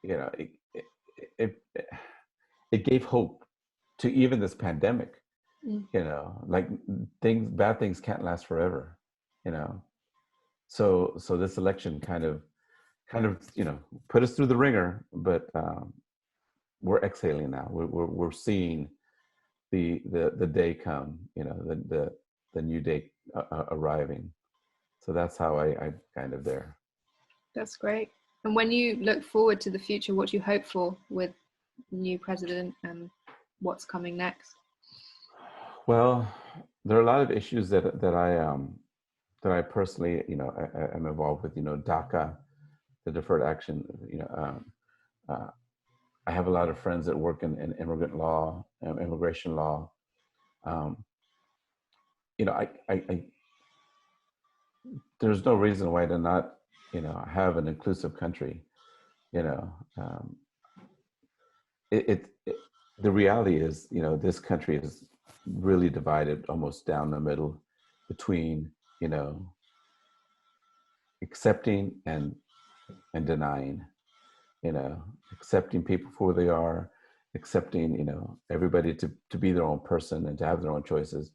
It gave hope to even this pandemic. Like bad things can't last forever. So this election kind of put us through the ringer, but we're exhaling now. We're seeing the day come, the new day arriving. So that's how I kind of there. That's great. And when you look forward to the future, what do you hope for with the new president and what's coming next? Well, there are a lot of issues that I personally, am involved with. DACA, the deferred action. I have a lot of friends that work in immigrant law, immigration law. There's no reason why to not, have an inclusive country. The reality is, this country is really divided almost down the middle between, accepting and denying, accepting people for who they are, accepting, everybody to be their own person and to have their own choices.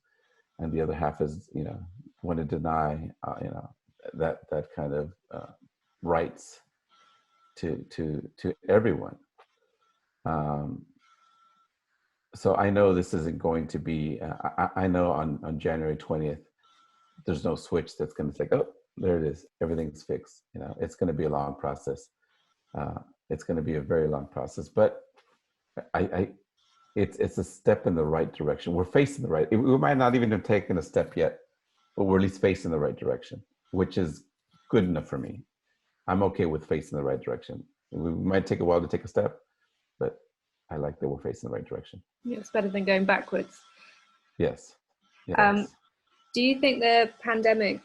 And the other half is, want to deny, that kind of rights to everyone. So I know this isn't going to be, I know on January 20th, there's no switch that's going to say, oh, there it is, everything's fixed. It's going to be a long process. It's going to be a very long process, but it's a step in the right direction. We're facing the right, we might not even have taken a step yet, but we're at least facing the right direction, which is good enough for me. I'm okay with facing the right direction. We might take a while to take a step, but I like that we're facing the right direction. Yeah, it's better than going backwards. Yes. Do you think the pandemic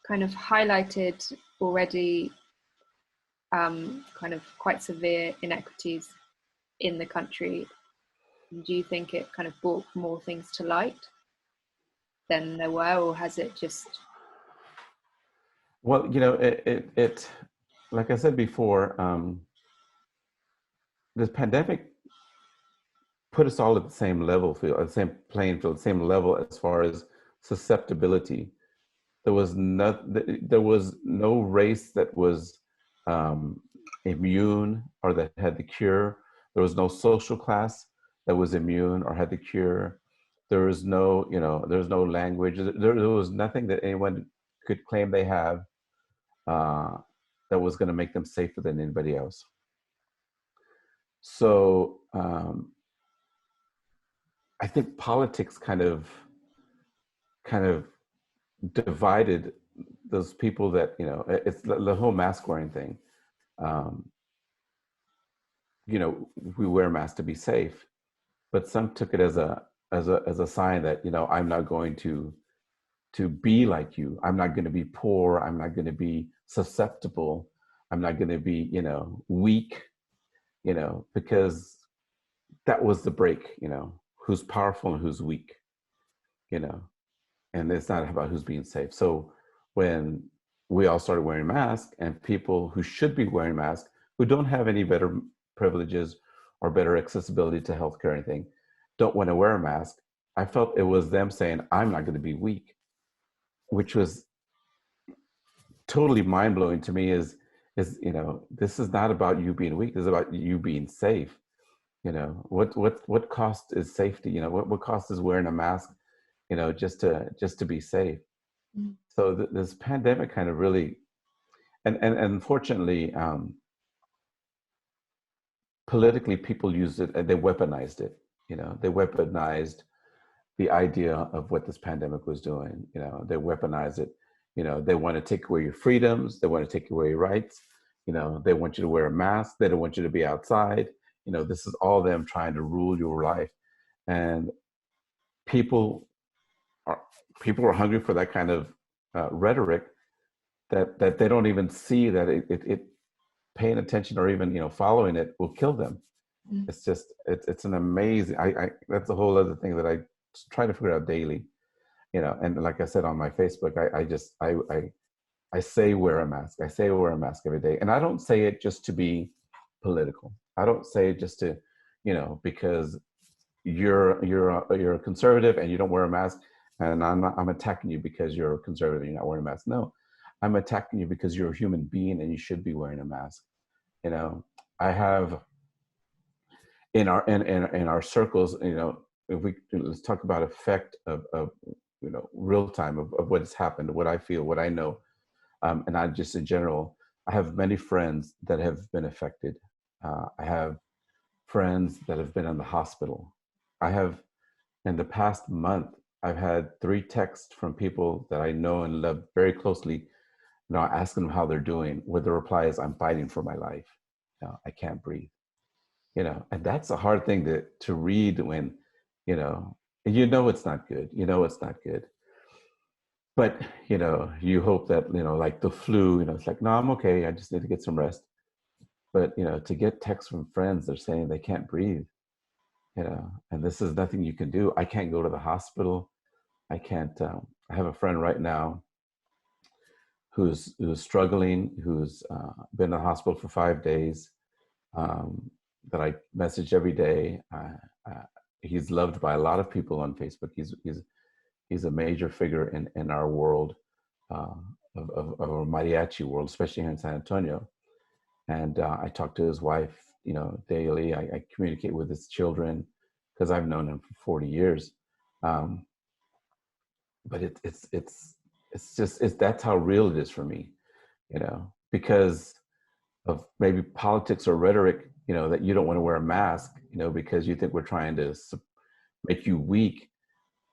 kind of highlighted already kind of quite severe inequities in the country? Do you think it kind of brought more things to light than there were, or has it just? Well, it like I said before, this pandemic put us all at the same level field, at the same playing field, the same level as far as susceptibility. There was no race that was immune or that had the cure. There was no social class that was immune or had the cure. There was no, there's no language. There was nothing that anyone could claim they have that was going to make them safer than anybody else. So I think politics kind of divided those people that, it's the whole mask wearing thing. We wear masks to be safe, but some took it as a sign that, I'm not going to be like you. I'm not going to be poor. I'm not going to be susceptible. I'm not going to be, weak, because that was the break, who's powerful and who's weak, and it's not about who's being safe. So when we all started wearing masks, and people who should be wearing masks, who don't have any better privileges or better accessibility to healthcare or anything, don't want to wear a mask, I felt it was them saying, I'm not going to be weak, which was totally mind blowing to me. Is, you know, this is not about you being weak. This is about you being safe. You know, what cost is safety? You know, what cost is wearing a mask? You know, just to be safe. Mm. So this pandemic kind of really, and unfortunately, politically, people used it and they weaponized it. You know, they weaponized the idea of what this pandemic was doing. You know, they weaponize it. You know, they want to take away your freedoms. They want to take away your rights. You know, they want you to wear a mask. They don't want you to be outside. You know, this is all them trying to rule your life. And people are people are hungry for that kind of rhetoric, that they don't even see that it paying attention or even, you know, following it will kill them. Mm. It's just it's an amazing. I that's a whole other thing that I try to figure out daily. You know, and like I said on my Facebook, I say wear a mask. I say wear a mask every day, and I don't say it just to be political. I don't say it just to, you know, because you're a conservative and you don't wear a mask, and I'm attacking you because you're a conservative and you're not wearing a mask. No, I'm attacking you because you're a human being and you should be wearing a mask. You know, I have in our circles, you know, if we let's talk about effect of you know, real time of what has happened, what I feel, what I know, and not just in general. I have many friends that have been affected. I have friends that have been in the hospital. I have, in the past month, I've had 3 texts from people that I know and love very closely, you know, asking them how they're doing, where the reply is, I'm fighting for my life. You know, I can't breathe. You know, and that's a hard thing to read when, you know, it's not good. You know, it's not good. But, you know, you hope that, you know, like the flu, you know, it's like, no, I'm okay. I just need to get some rest. But, you know, to get texts from friends, they're saying they can't breathe, you know, and this is nothing you can do. I can't go to the hospital. I can't, I have a friend right now who's struggling, who's been in the hospital for 5 days, that I message every day. He's loved by a lot of people on Facebook. He's a major figure in our world, uh, of our mariachi world, especially here in San Antonio. And I talk to his wife, you know, daily. I communicate with his children because I've known him for 40 years. Um, but it's just that's how real it is for me, you know, because of maybe politics or rhetoric, you know, that you don't want to wear a mask, you know, because you think we're trying to make you weak.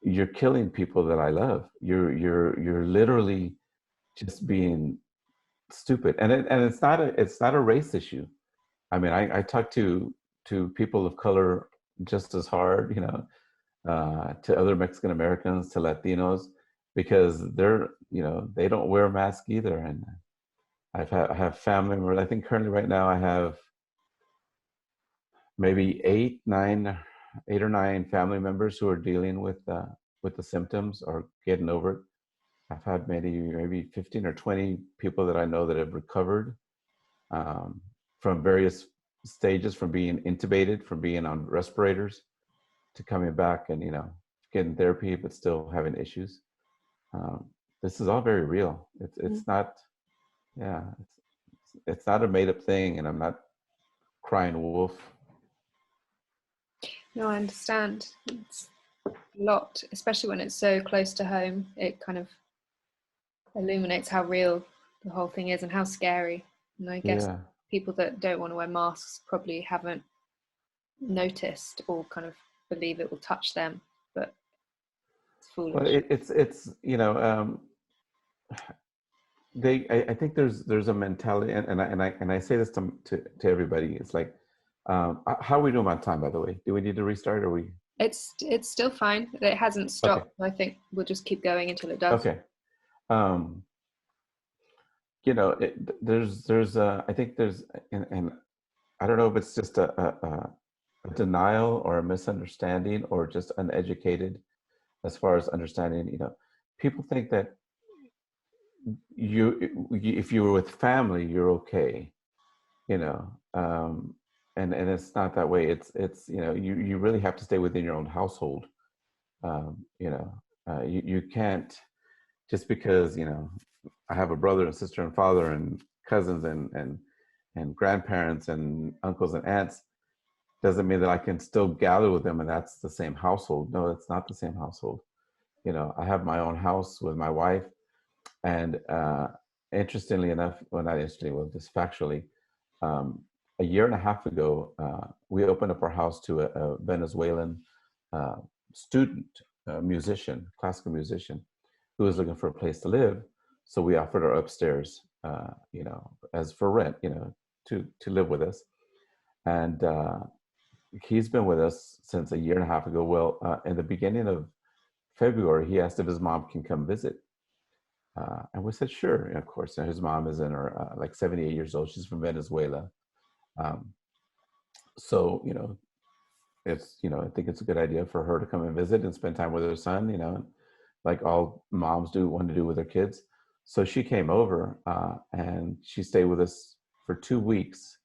You're killing people that I love. You're literally just being stupid, and it's not a race issue. I mean, I talk to people of color just as hard, you know, to other Mexican Americans, to Latinos, because they're, you know, they don't wear a mask either. And I have family members. I think currently right now I have maybe 8 or 9 family members who are dealing with the symptoms or getting over it. I've had maybe 15 or 20 people that I know that have recovered, um, from various stages, from being intubated, from being on respirators, to coming back and, you know, getting therapy, but still having issues. Um, this is all very real. It's not, yeah, it's not a made up thing, and I'm not crying wolf. No, I understand. It's a lot, especially when it's so close to home. It kind of illuminates how real the whole thing is and how scary. And I guess Yeah. people that don't want to wear masks probably haven't noticed or kind of believe it will touch them, but it's Well, foolish. it's you know, I think there's a mentality, and I say this to everybody. It's like, how are we doing on time, by the way? Do we need to restart, or we? It's still fine. It hasn't Okay. stopped. I think we'll just keep going until it does. Okay. Um, you know, there's I think there's, and I don't know if it's just a denial or a misunderstanding or just uneducated as far as understanding, you know, people think that if you were with family, you're okay, you know, and it's not that way. It's you know, you really have to stay within your own household. You know, you can't, just because, you know, I have a brother and sister and father and cousins and grandparents and uncles and aunts, doesn't mean that I can still gather with them and that's the same household. No, it's not the same household. You know, I have my own house with my wife, and interestingly enough, well, not interestingly, well, just factually, a year and a half ago, we opened up our house to a Venezuelan uh, student musician, classical musician, who was looking for a place to live. So we offered her upstairs, you know, as for rent, you know, to live with us. And he's been with us since a year and a half ago. Well, in the beginning of February, he asked if his mom can come visit. And we said, sure, and of course. And his mom is in her, like 78 years old. She's from Venezuela. So, you know, it's, you know, I think it's a good idea for her to come and visit and spend time with her son, you know, like all moms want to do with their kids. So she came over and she stayed with us for 2 weeks.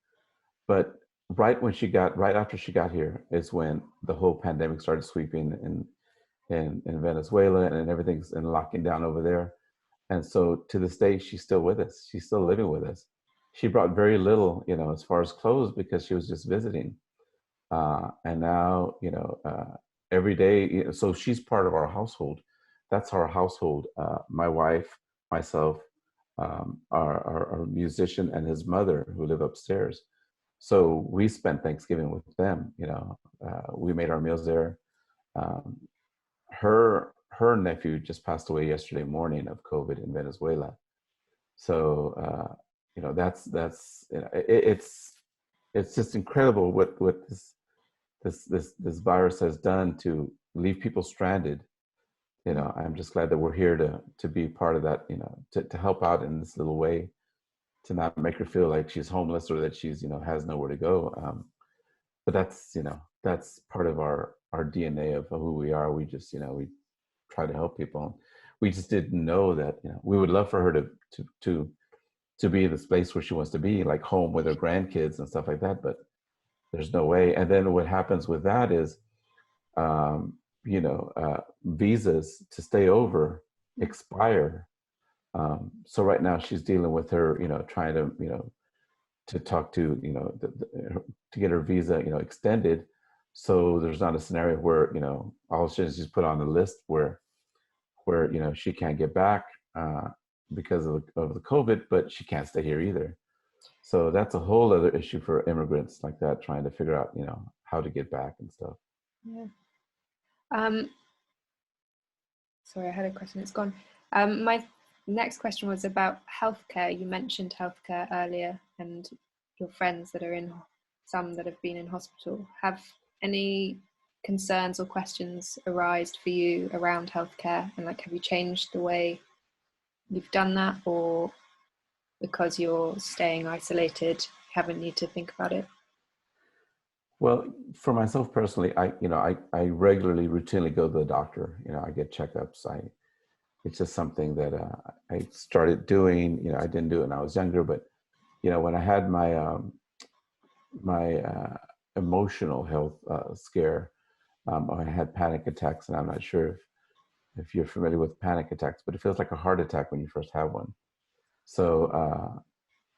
But right after she got here is when the whole pandemic started sweeping in Venezuela, and everything's in locking down over there. And so to this day, she's still with us. She's still living with us. She brought very little, you know, as far as clothes, because she was just visiting. And now, you know, every day, you know, so she's part of our household. That's our household. My wife, myself, our musician and his mother who live upstairs. So we spent Thanksgiving with them, you know, we made our meals there. Um, her nephew just passed away yesterday morning of COVID in Venezuela. So you know, that's you know, it's just incredible what this virus has done to leave people stranded. You know, I'm just glad that we're here to be part of that. You know, to help out in this little way, to not make her feel like she's homeless or that she's, you know, has nowhere to go. But that's, you know, that's part of our DNA of who we are. We just, you know, we try to help people. We just didn't know that, you know, we would love for her to be in this place where she wants to be, like home with her grandkids and stuff like that, but there's no way. And then what happens with that is, you know, visas to stay over expire. So right now she's dealing with her, you know, trying to, you know, to talk to, you know, to get her visa, you know, extended. So there's not a scenario where, you know, all she is just put on a list where, you know, she can't get back because of the COVID, but she can't stay here either. So that's a whole other issue for immigrants like that, trying to figure out, you know, how to get back and stuff. Yeah. Sorry, I had a question. It's gone. My next question was about healthcare. You mentioned healthcare earlier, and your friends that are in, some that have been in hospital. Have any concerns or questions arisen for you around healthcare? And like, have you changed the way you've done that, or because you're staying isolated, haven't need to think about it? Well, for myself personally, I regularly, routinely go to the doctor. You know, I get checkups. It's just something that I started doing. You know, I didn't do it when I was younger, but you know, when I had my emotional health scare, I had panic attacks, and I'm not sure if you're familiar with panic attacks, but it feels like a heart attack when you first have one. So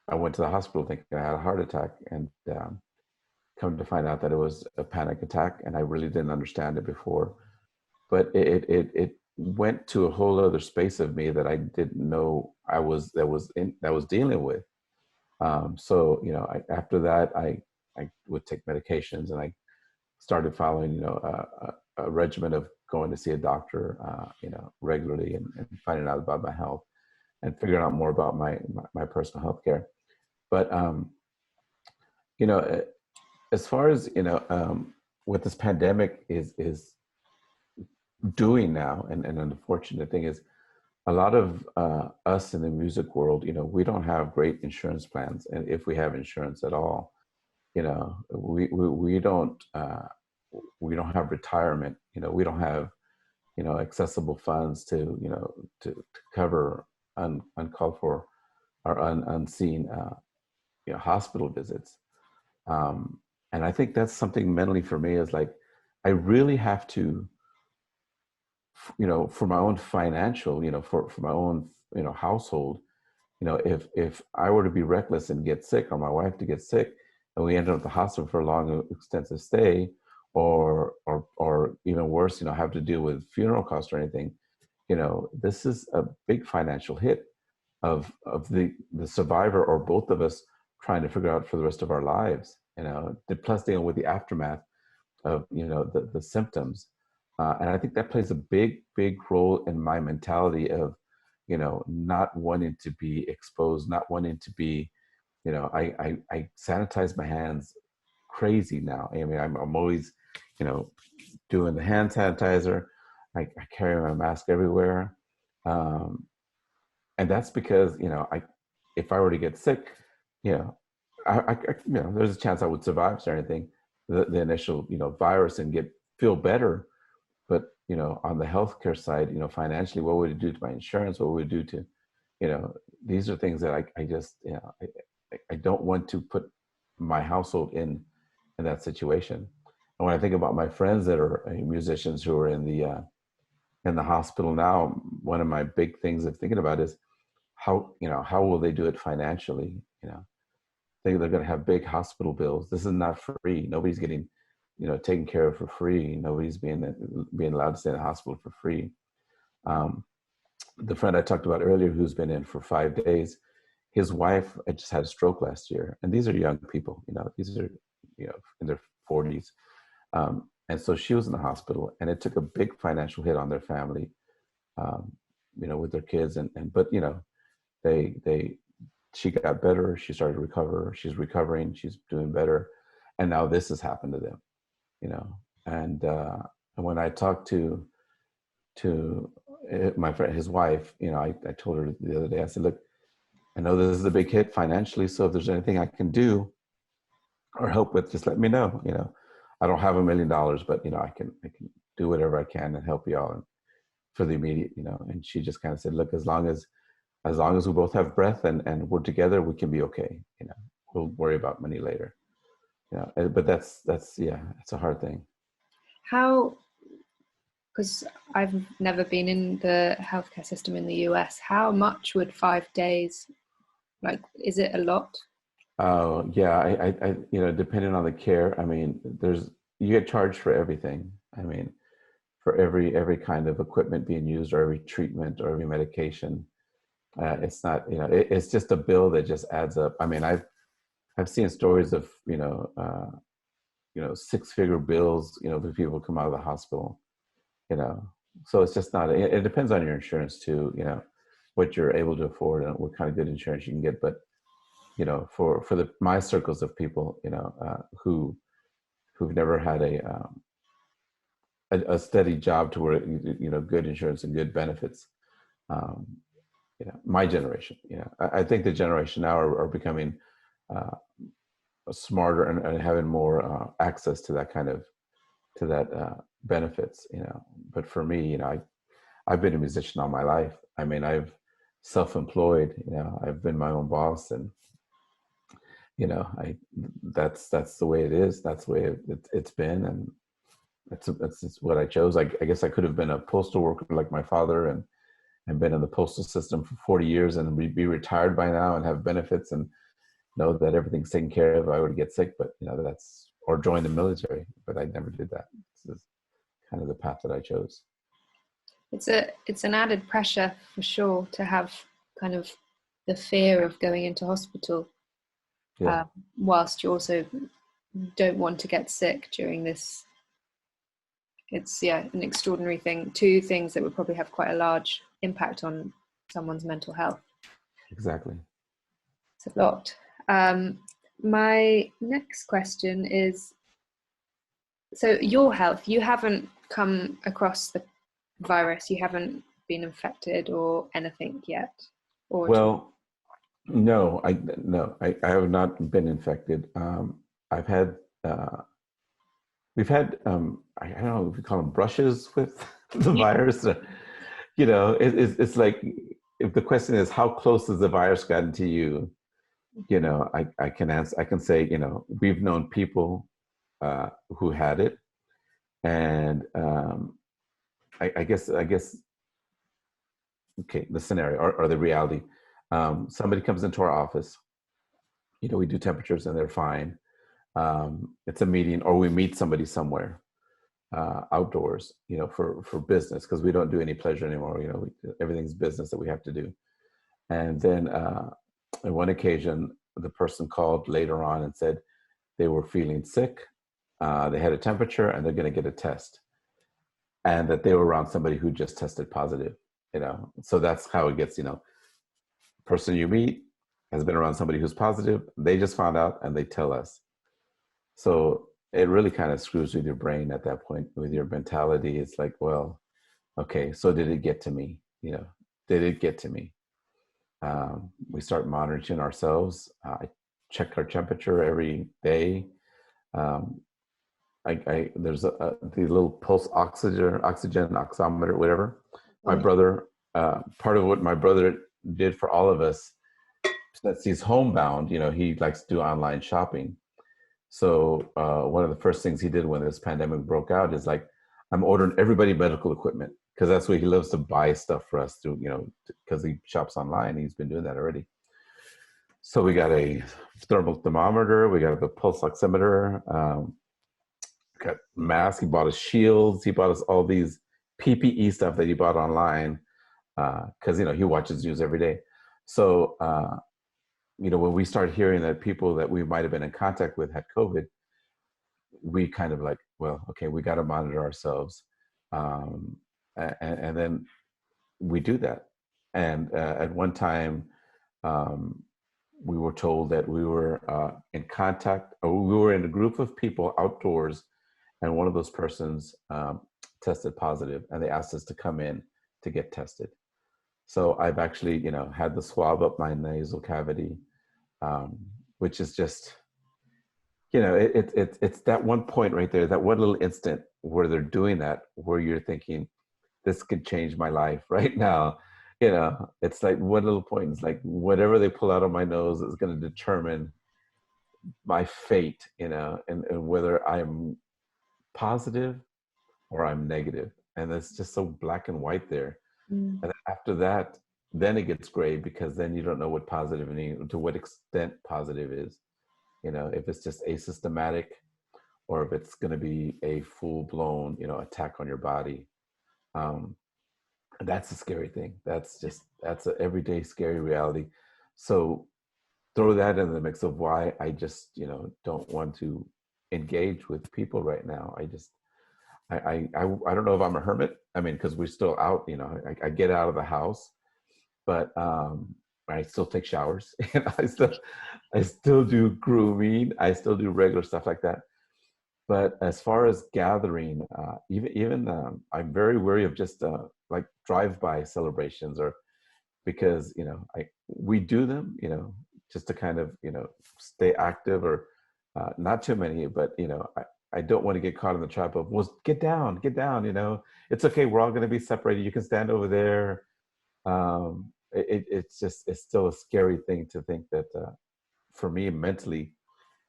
I went to the hospital thinking I had a heart attack, and come to find out that it was a panic attack, and I really didn't understand it before. But it went to a whole other space of me that I didn't know I was dealing with. So you know, after that, I would take medications, and I started following, you know, a regimen of going to see a doctor, you know, regularly, and finding out about my health and figuring out more about my personal health care. But you know, as far as, you know, what this pandemic is doing now, and an unfortunate thing is, a lot of us in the music world, you know, we don't have great insurance plans, and if we have insurance at all, you know, we don't have retirement. You know, we don't have accessible funds to, to cover uncalled for or unseen, hospital visits. And I think that's something mentally for me is like, I really have to, for my own financial, for my own, household, if I were to be reckless and get sick, or my wife to get sick, and we end up at the hospital for a long, extensive stay, or even worse, have to deal with funeral costs or anything, this is a big financial hit of the survivor or both of us trying to figure out for the rest of our lives, plus dealing with the aftermath of, the symptoms. And I think that plays a big role in my mentality of, not wanting to be exposed, not wanting to be, I sanitize my hands crazy now. I mean, I'm always, doing the hand sanitizer. I carry my mask everywhere. And that's because, if I were to get sick, there's a chance I would survive or anything, the initial, virus, and feel better. But, on the healthcare side, financially, what would it do to my insurance? What would it do to, these are things that I just, I don't want to put my household in that situation. And when I think about my friends that are musicians who are in the hospital now, one of my big things of thinking about is how will they do it financially? They're going to have big hospital bills. This is not free. Nobody's getting, taken care of for free. Nobody's being allowed to stay in the hospital for free. The friend I talked about earlier, who's been in for 5 days, his wife just had a stroke last year, and these are young people. These are in their 40s, and so she was in the hospital, and it took a big financial hit on their family, with their kids, but she got better. She started to recover. She's recovering. She's doing better, and now this has happened to them. And when I talked to my friend, his wife, I told her the other day, I said, look, I know this is a big hit financially, so if there's anything I can do or help with, just let me know. I don't have $1 million, but I can do whatever I can and help y'all and for the immediate, and she just kind of said, look, as long as we both have breath and we're together, we can be okay. We'll worry about money later. But that's it's a hard thing. How, because I've never been in the healthcare system in the US, how much would 5 days, like, is it a lot? Yeah, I depending on the care, I mean, you get charged for everything. I mean, for every kind of equipment being used, or every treatment, or every medication. It's not, it's just a bill that just adds up. I mean, I've seen stories of, 6-figure bills, when people come out of the hospital, so it's just not, it depends on your insurance too, what you're able to afford and what kind of good insurance you can get. But, for my circles of people, who've never had a steady job to where, good insurance and good benefits, my generation, I think the generation now are becoming smarter and having more access to that kind of benefits, but for me, I've been a musician all my life. I mean, I've self-employed, I've been my own boss, and that's the way it is. That's the way it's been, and that's what I chose. I guess I could have been a postal worker like my father and been in the postal system for 40 years and be retired by now and have benefits and know that everything's taken care of if I would get sick, but or join the military, but I never did that. This is kind of the path that I chose. It's an added pressure for sure to have kind of the fear of going into hospital, whilst you also don't want to get sick during this. It's an extraordinary thing. Two things that would probably have quite a large impact on someone's mental health. Exactly. It's a lot. My next question is, so your health, you haven't come across the virus, you haven't been infected or anything yet? Or well, no, I have not been infected. We've had, I don't know if we call them brushes with the virus. It's like, if the question is how close has the virus gotten to you, I can answer. I can say, we've known people who had it, and I guess, okay, the scenario or the reality. Somebody comes into our office. We do temperatures and they're fine. It's a meeting, or we meet somebody somewhere outdoors, for business, because we don't do any pleasure anymore. Everything's business that we have to do. And then on one occasion, the person called later on and said they were feeling sick. They had a temperature and they're going to get a test, and that they were around somebody who just tested positive. So that's how it gets. Person you meet has been around somebody who's positive. They just found out and they tell us. So it really kind of screws with your brain at that point, with your mentality. It's like, well, okay, so did it get to me? Did it get to me? We start monitoring ourselves. I check our temperature every day. There's the little pulse oxygen oximeter, whatever. My brother, part of what my brother did for all of us, since he's homebound, he likes to do online shopping. So one of the first things he did when this pandemic broke out is like, I'm ordering everybody medical equipment, because that's what he loves to buy stuff for us through, because he shops online. He's been doing that already. So we got a thermal thermometer, we got the pulse oximeter, got masks. He bought us shields. He bought us all these PPE stuff that he bought online, because he watches news every day. So when we started hearing that people that we might have been in contact with had COVID, we kind of like, well, okay, we got to monitor ourselves. And then we do that. And at one time, we were told that we were in contact, or we were in a group of people outdoors, and one of those persons tested positive, and they asked us to come in to get tested. So I've actually, had the swab up my nasal cavity, which is just, it's that one point right there, that one little instant where they're doing that, where you're thinking, this could change my life right now. It's like one little point. It's like whatever they pull out of my nose is going to determine my fate, and whether I'm positive or I'm negative. And it's just so black and white there. And then after that, then it gets gray, because then you don't know what positive means, to what extent positive is. If it's just asymptomatic, or if it's going to be a full-blown, attack on your body. That's a scary thing. That's an everyday scary reality. So throw that in the mix of why I just, don't want to engage with people right now. I don't know if I'm a hermit. I mean, because we're still out, I get out of the house, but I still take showers. I still do grooming. I still do regular stuff like that. But as far as gathering, even I'm very wary of just like drive-by celebrations, or because we do them, just to kind of stay active, or not too many, but I don't want to get caught in the trap of, well, get down, it's okay, we're all going to be separated, you can stand over there. It's still a scary thing to think that for me mentally,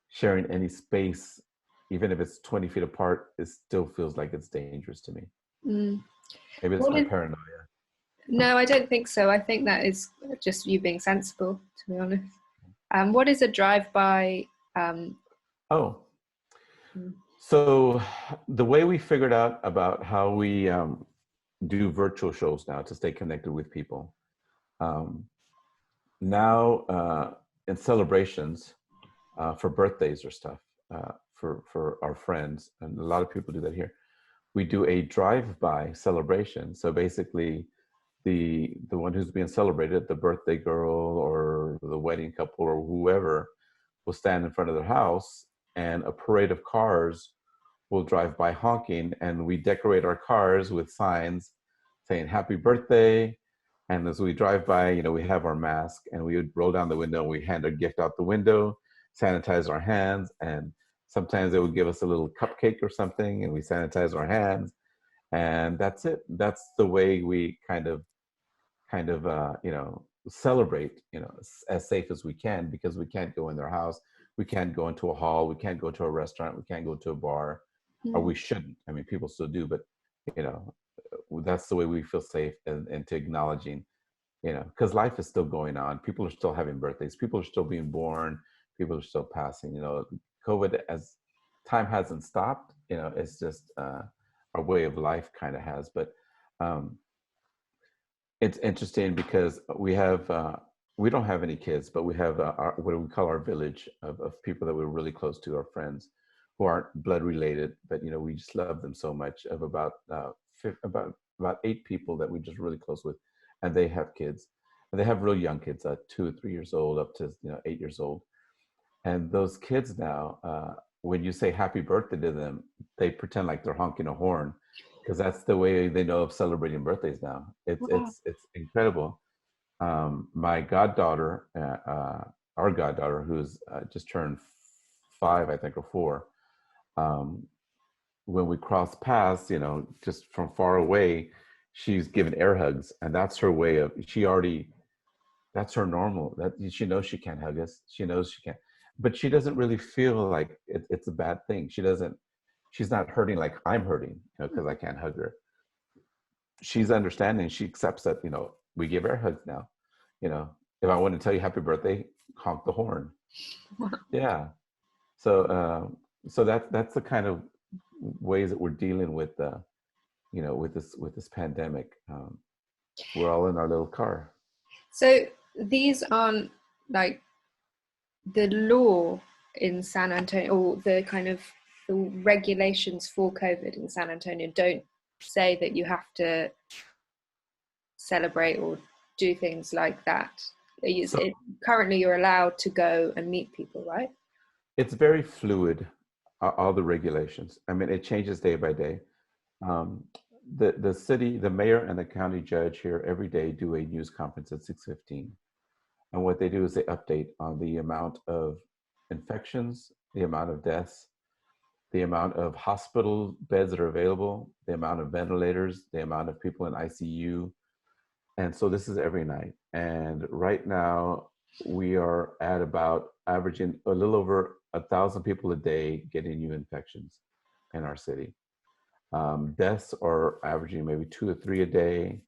sharing any space, even if it's 20 feet apart, it still feels like it's dangerous to me. Maybe it's my paranoia. No, I don't think so. I think that is just you being sensible, to be honest. What is a drive-by? So the way we figured out about how we do virtual shows now to stay connected with people. Now in celebrations for birthdays or stuff, for our friends, and a lot of people do that here, we do a drive-by celebration. So basically, the one who's being celebrated, the birthday girl or the wedding couple or whoever, will stand in front of their house, and a parade of cars will drive by honking, and we decorate our cars with signs saying happy birthday. And as we drive by, we have our mask, and we would roll down the window, and we hand a gift out the window, sanitize our hands, and sometimes they would give us a little cupcake or something, and we sanitize our hands. And that's it. That's the way we kind of celebrate, as safe as we can, because we can't go in their house, we can't go into a hall, we can't go to a restaurant, we can't go to a bar, or we shouldn't. I mean, people still do, but you know, that's the way we feel safe, and to acknowledging, because life is still going on. People are still having birthdays, people are still being born, people are still passing. COVID, as time hasn't stopped, it's just our way of life kind of has. But it's interesting because we don't have any kids, but we have what do we call our village of people that we're really close to, our friends who aren't blood related, but we just love them so much. Of about 8 people that we're just really close with, and they have kids, and they have real young kids, 2 or 3 years old, up to 8 years old. And those kids now, when you say happy birthday to them, they pretend like they're honking a horn, because that's the way they know of celebrating birthdays now. It's incredible. My goddaughter, our goddaughter, who's just turned 5, I think, or 4, when we cross paths, just from far away, she's giving air hugs, and that's her way of. That's her normal. That she knows she can't hug us. She knows she can't, but she doesn't really feel like it's a bad thing. She's not hurting like I'm hurting, because I can't hug her. She's understanding. She accepts that, we give air hugs now. If I want to tell you happy birthday, honk the horn. Yeah. So that's the kind of ways that we're dealing with with this pandemic. We're all in our little car. So these aren't like the law in San Antonio, or the kind of the regulations for COVID in San Antonio don't say that you have to celebrate or do things like that. Currently, you're allowed to go and meet people, right? It's very fluid, all the regulations. I mean, it changes day by day. The city, the mayor and the county judge here every day do a news conference at 6:15. And what they do is they update on the amount of infections, the amount of deaths, the amount of hospital beds that are available, the amount of ventilators, the amount of people in ICU. And so this is every night. And right now we are at about averaging a little over 1,000 people a day getting new infections in our city. Deaths are averaging maybe 2 or 3 a day.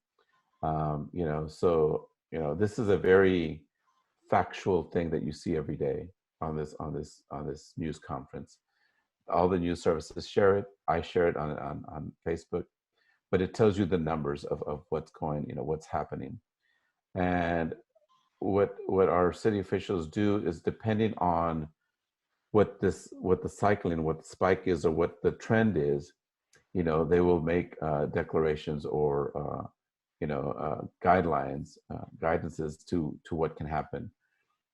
This is a very factual thing that you see every day on this news conference. All the news services share it. I share it on Facebook, but it tells you the numbers of what's going, what's happening. And what our city officials do is, depending on what the cycling, what the spike is, or what the trend is, they will make declarations or guidelines, guidances to what can happen.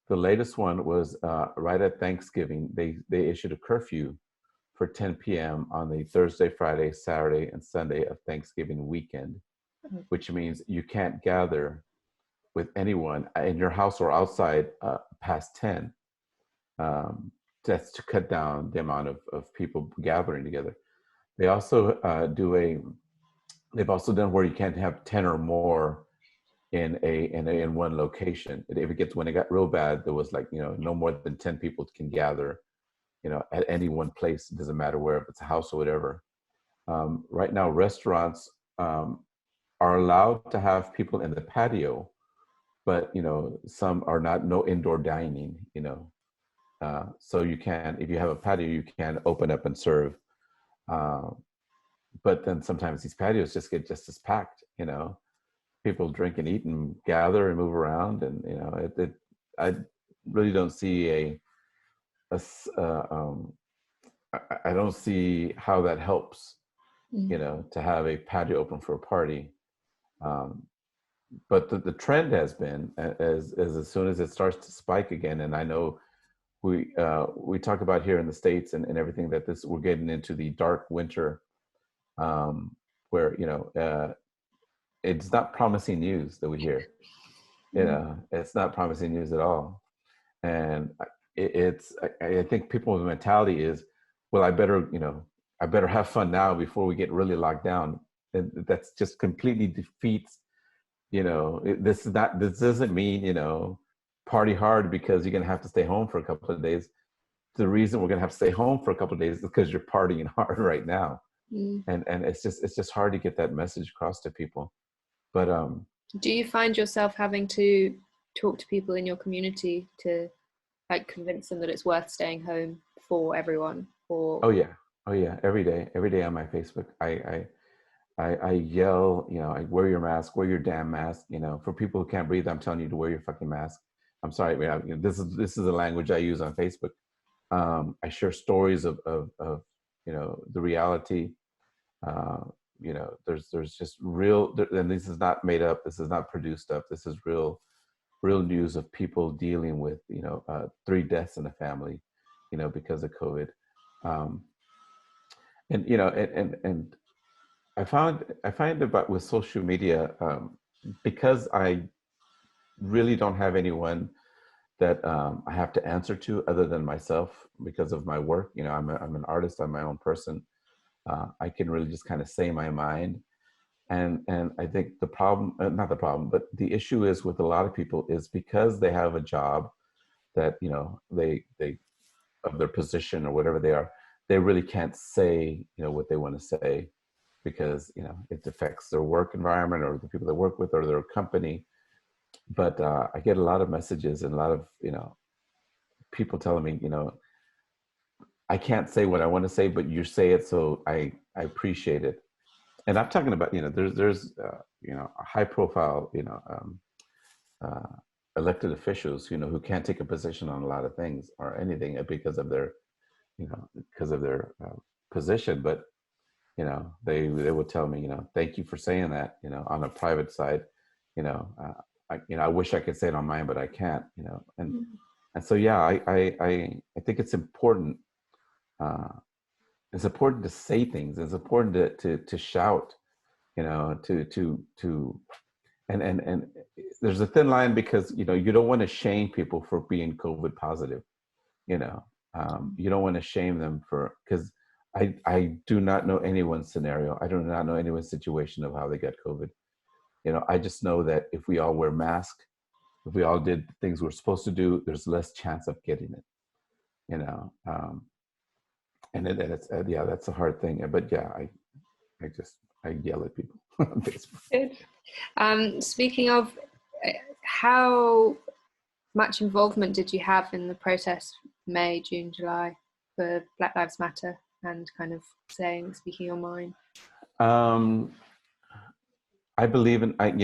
The latest one was right at Thanksgiving. They issued a curfew for 10 p.m. on the Thursday, Friday, Saturday, and Sunday of Thanksgiving weekend, which means you can't gather with anyone in your house or outside past 10. That's to cut down the amount of people gathering together. They also they've also done where you can't have 10 or more in one location. When it got real bad, there was no more than 10 people can gather, at any one place. It doesn't matter where, if it's a house or whatever. Right now, restaurants are allowed to have people in the patio, but some are not. No indoor dining. So you can, if you have a patio, you can open up and serve. But then sometimes these patios just get just as packed. People drink and eat and gather and move around, and I really don't see I don't see how that helps, to have a patio open for a party. But the trend has been, as soon as it starts to spike again, and I know we talk about here in the States and everything, that we're getting into the dark winter, where it's not promising news that we hear. It's not promising news at all. And I think people's mentality is, well, I better have fun now before we get really locked down. that's just completely defeats, this doesn't mean, party hard because you're going to have to stay home for a couple of days. The reason we're going to have to stay home for a couple of days is because you're partying hard right now. And it's just hard to get that message across to people. But do you find yourself having to talk to people in your community to like convince them that it's worth staying home for everyone? Or oh yeah, every day on my Facebook, I yell, I wear your mask, wear your damn mask. For people who can't breathe, I'm telling you to wear your fucking mask. I'm sorry, this is the language I use on Facebook. I share stories of the reality. There's just real, and this is not made up. This is not produced stuff. This is real news of people dealing with 3 deaths in the family, because of COVID. And I find about with social media, because I really don't have anyone that I have to answer to other than myself because of my work. I'm an artist. I'm my own person. I can really just kind of say my mind. And I think the problem, not the problem, but the issue is with a lot of people is because they have a job that, they of their position or whatever they are, they really can't say, what they want to say because, it affects their work environment or the people they work with or their company. But I get a lot of messages and a lot of, people telling me, I can't say what I want to say, but you say it, so I appreciate it. And I'm talking about, there's a high profile, elected officials, who can't take a position on a lot of things or anything because of their, position. But, they would tell me, thank you for saying that, on a private side, I wish I could say it on mine, but I can't, and so, yeah, I think it's important. It's important to say things. It's important to shout, and there's a thin line because, you don't want to shame people for being COVID positive. You don't want to shame them because I do not know anyone's scenario. I do not know anyone's situation of how they got COVID. I just know that if we all wear masks, if we all did things we're supposed to do, there's less chance of getting it. And it's that's a hard thing. But yeah, I yell at people on Facebook. Good. Speaking of, how much involvement did you have in the protest May, June, July for Black Lives Matter and kind of speaking your mind? I believe in I've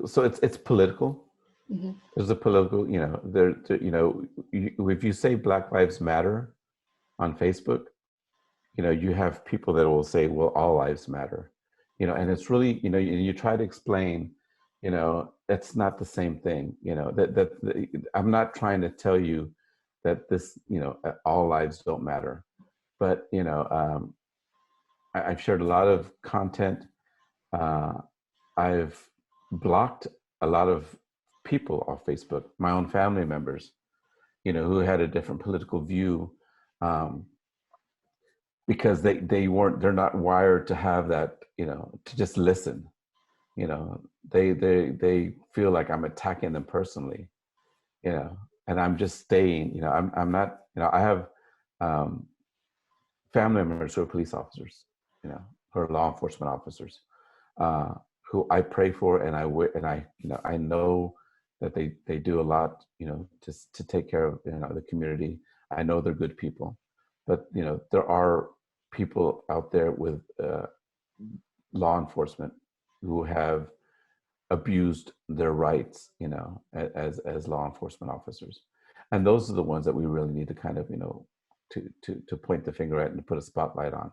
so it's political. Mm-hmm. There's a political, if you say Black Lives Matter on Facebook, you have people that will say, well, all lives matter, and it's really, you try to explain, that's not the same thing, I'm not trying to tell you that this, all lives don't matter, but, I've shared a lot of content. I've blocked a lot of people off Facebook, my own family members, who had a different political view, because they're not wired to have that, to just listen. They feel like I'm attacking them personally, and I'm just staying, I'm not, I have family members who are police officers, who are law enforcement officers, who I pray for, and I know that they do a lot, to take care of, the community. I know they're good people, but there are people out there with law enforcement who have abused their rights, as law enforcement officers, and those are the ones that we really need to kind of, to point the finger at and to put a spotlight on.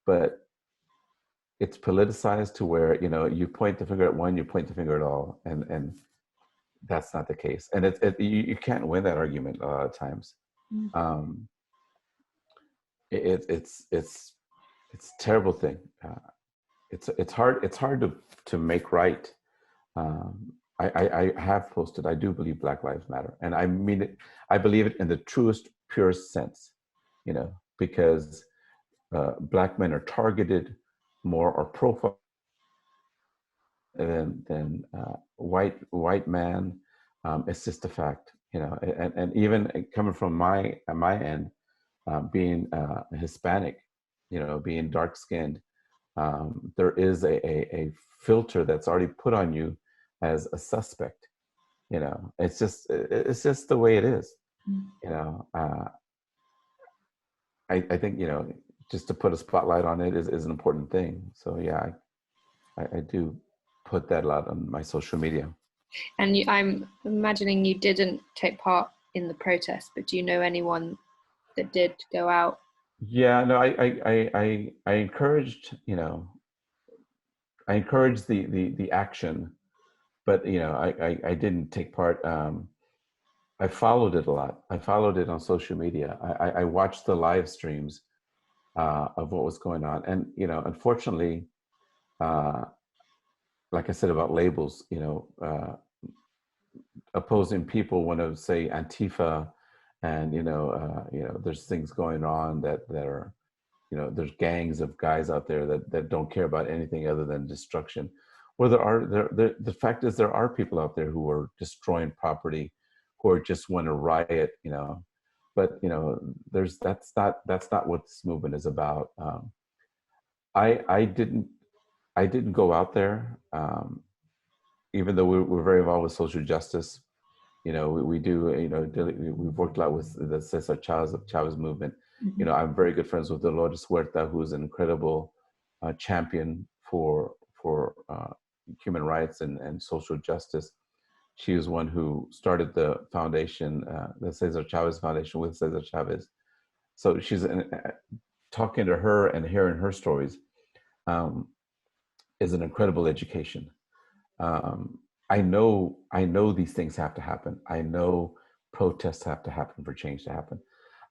But it's politicized to where, you point the finger at one, you point the finger at all, and that's not the case. And you can't win that argument a lot of times. It's a terrible thing. It's hard to make right. I have posted, I do believe Black Lives Matter, and I mean it. I believe it in the truest, purest sense, because Black men are targeted more or profiled than white man. It's just a fact, you know. And even coming from my end, being Hispanic, you know, being dark skinned, there is a filter that's already put on you as a suspect. You know, it's just the way it is. You know, I think, you know, just to put a spotlight on it is an important thing. So yeah, I do put that a lot on my social media. And I'm imagining you didn't take part in the protest, but do you know anyone that did go out? Yeah, no, I encouraged, you know, I encouraged the action, but you know, I didn't take part. I followed it a lot. I followed it on social media. I watched the live streams of what was going on, and you know, unfortunately, like I said about labels, you know, opposing people want to say Antifa, and you know, there's things going on that are, you know, there's gangs of guys out there that don't care about anything other than destruction. Well, the fact is there are people out there who are destroying property, who are just want to riot, you know. But you know, that's not what this movement is about. I didn't go out there, even though we're very involved with social justice. You know, we do, you know, we've worked a lot with the Cesar Chavez movement. Mm-hmm. You know, I'm very good friends with Dolores Huerta, who's an incredible champion for human rights and social justice. She was one who started the foundation, the Cesar Chavez Foundation, with Cesar Chavez. So she's talking to her and hearing her stories is an incredible education. I know these things have to happen. I know protests have to happen for change to happen.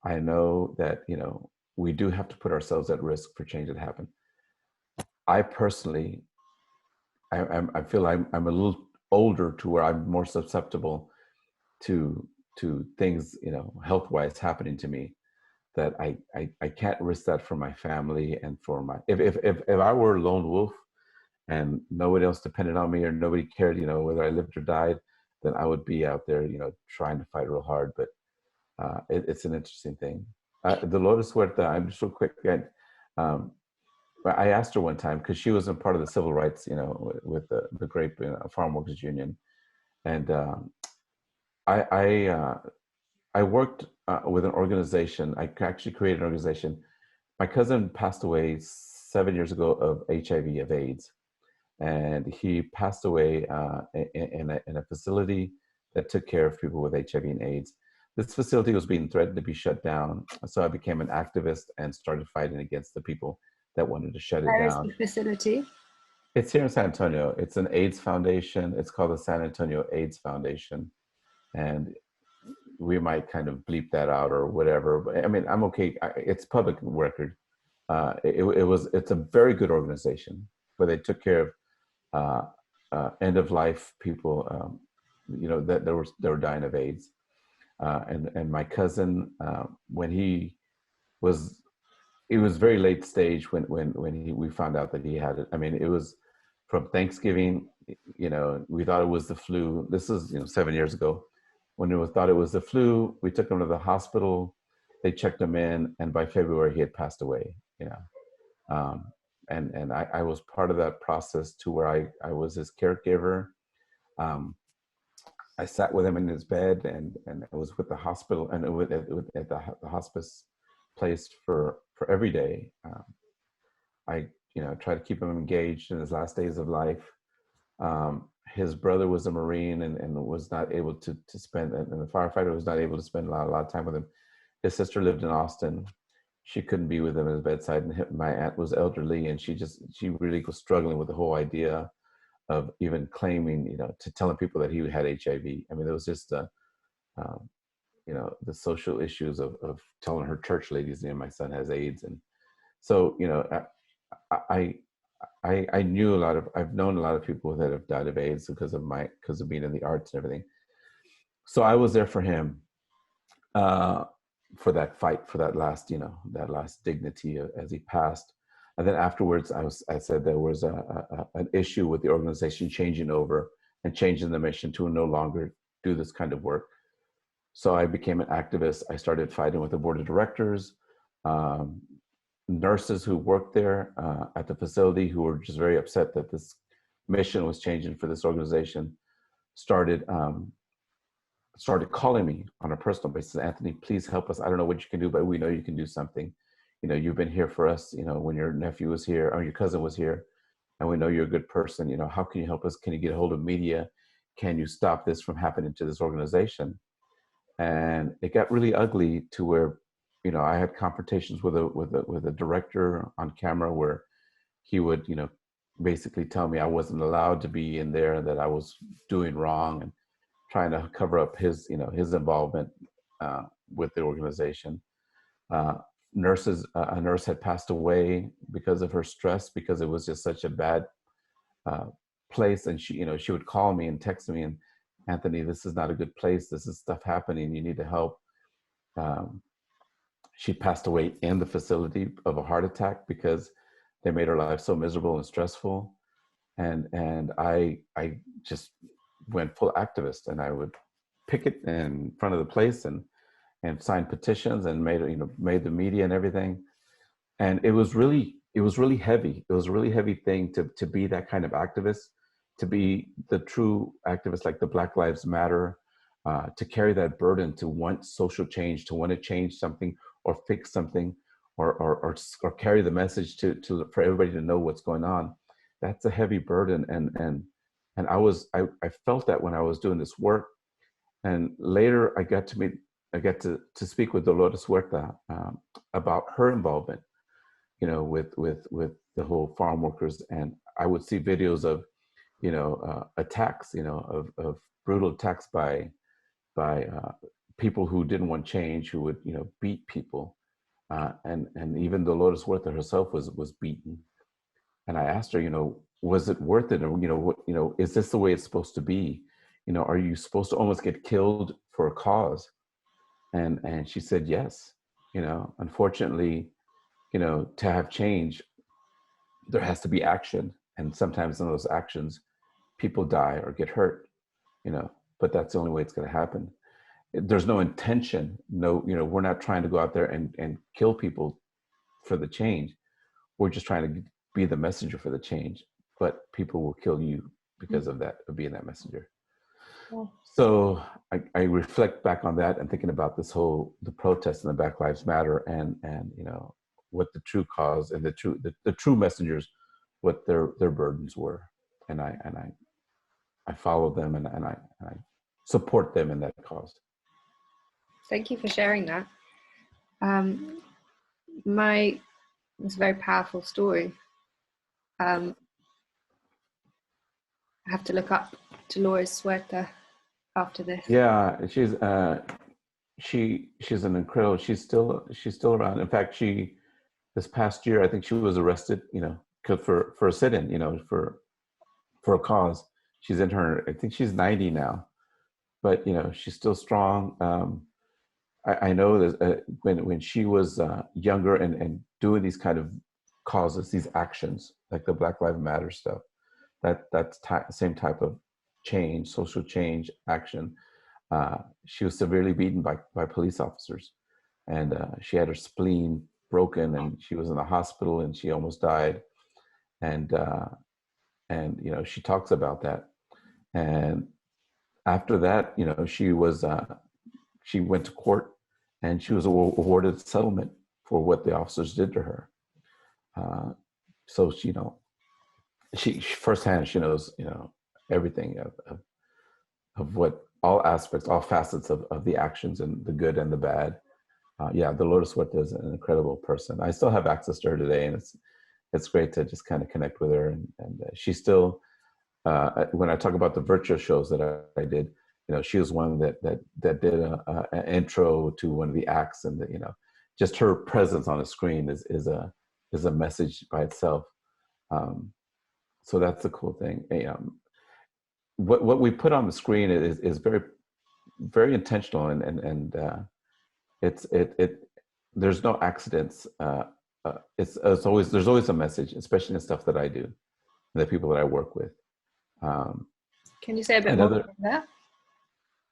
I know that, you know, we do have to put ourselves at risk for change to happen. I personally, I feel I'm a little older to where I'm more susceptible to things, you know, health-wise happening to me, that I can't risk that for my family and for my, if I were a lone wolf and nobody else depended on me or nobody cared, you know, whether I lived or died, then I would be out there, you know, trying to fight real hard. But it's an interesting thing. Dolores Huerta, I'm just real quick. I asked her one time, because she was a part of the civil rights, you know, with the Grape Farm Workers Union, and I worked with an organization. I actually created an organization. My cousin passed away 7 years ago of HIV, of AIDS. And he passed away in a facility that took care of people with HIV and AIDS. This facility was being threatened to be shut down. So I became an activist and started fighting against the people that wanted to shut it down. Where is the facility? It's here in San Antonio. It's an AIDS foundation. It's called the San Antonio AIDS Foundation. And we might kind of bleep that out or whatever. But I mean, I'm okay. It's public record. It's a very good organization where they took care of end of life people, you know, that they were dying of AIDS, and my cousin, when it was very late stage when we found out that he had it. I mean, it was from Thanksgiving, you know, we thought it was the flu. This is, you know, 7 years ago. When it was thought it was the flu, we took him to the hospital. They checked him in, and by February he had passed away. You know. And I was part of that process to where I was his caregiver. I sat with him in his bed, and I was with the hospital and at the hospice place for every day. I, you know, try to keep him engaged in his last days of life. His brother was a Marine and was not able to spend, and the firefighter was not able to spend a lot of time with him. His sister lived in Austin. She couldn't be with him at his bedside, and my aunt was elderly, and she really was struggling with the whole idea of even claiming, you know, to telling people that he had HIV. I mean, there was just, you know, the social issues of telling her church ladies, you know, my son has AIDS. And so, you know, I knew I've known a lot of people that have died of AIDS because of being in the arts and everything. So I was there for him. for that fight, for that last, that last dignity as he passed. And then afterwards, I said there was an issue with the organization changing over and changing the mission to no longer do this kind of work. So I became an activist. I started fighting with the board of directors, nurses who worked there at the facility, who were just very upset that this mission was changing for this organization, started calling me on a personal basis. Anthony, please help us. I don't know what you can do, but we know you can do something. You've been here for us, when your nephew was here or your cousin was here, and we know you're a good person. How can you help us? Can you get a hold of media? Can you stop this from happening to this organization? And it got really ugly to where, I had confrontations with a director on camera where he would, basically tell me I wasn't allowed to be in there, that I was doing wrong, and trying to cover up his, his involvement with the organization. A nurse had passed away because of her stress, because it was just such a bad place. And she would call me and text me, and Anthony, this is not a good place. This is stuff happening. You need to help. She passed away in the facility of a heart attack because they made her life so miserable and stressful. And I just went full activist, and I would picket in front of the place and sign petitions and made the media and everything. And it was really heavy. It was a really heavy thing to be that kind of activist, to be the true activist like the Black Lives Matter, to carry that burden, to want social change, to want to change something or fix something, or carry the message for everybody to know what's going on. That's a heavy burden. And I felt that when I was doing this work. And later I got to speak with Dolores Huerta about her involvement, with the whole farm workers. And I would see videos of, attacks, of brutal attacks by people who didn't want change, who would, beat people. And even Dolores Huerta herself was beaten. And I asked her, was it worth it? Or, is this the way it's supposed to be? Are you supposed to almost get killed for a cause? And she said, yes. Unfortunately, to have change, there has to be action. And sometimes in those actions, people die or get hurt, but that's the only way it's going to happen. There's no intention. No, we're not trying to go out there and kill people for the change. We're just trying to be the messenger for the change, but people will kill you because of that, of being that messenger. Yeah. So I reflect back on that and thinking about the protests and the Black Lives Matter, and what the true cause and the true messengers, what their burdens were, and I follow them and I support them in that cause. Thank you for sharing that. It's a very powerful story. I have to look up Dolores Huerta after this. Yeah, she's an incredible. She's still around. In fact, this past year, I think she was arrested, for a sit-in, for a cause. She's I think she's 90 now, but she's still strong. I know that when she was younger and doing these kind of causes, these actions, like the Black Lives Matter stuff, that's same type of change, social change action. She was severely beaten by police officers, and she had her spleen broken, and she was in the hospital, and she almost died. And she talks about that. And after that, she went to court, and she was awarded a settlement for what the officers did to her. So she firsthand, she knows, everything of what all aspects, all facets of the actions, and the good and the bad. Dolores Huerta is an incredible person. I still have access to her today, and it's great to just kind of connect with her. And she's still, when I talk about the virtual shows that I did, she was one that did an intro to one of the acts, and just her presence on the screen is a message by itself. So that's the cool thing. What we put on the screen is very, very intentional, and there's no accidents. It's always, there's always a message, especially in stuff that I do, and the people that I work with. Can you say a bit more about that?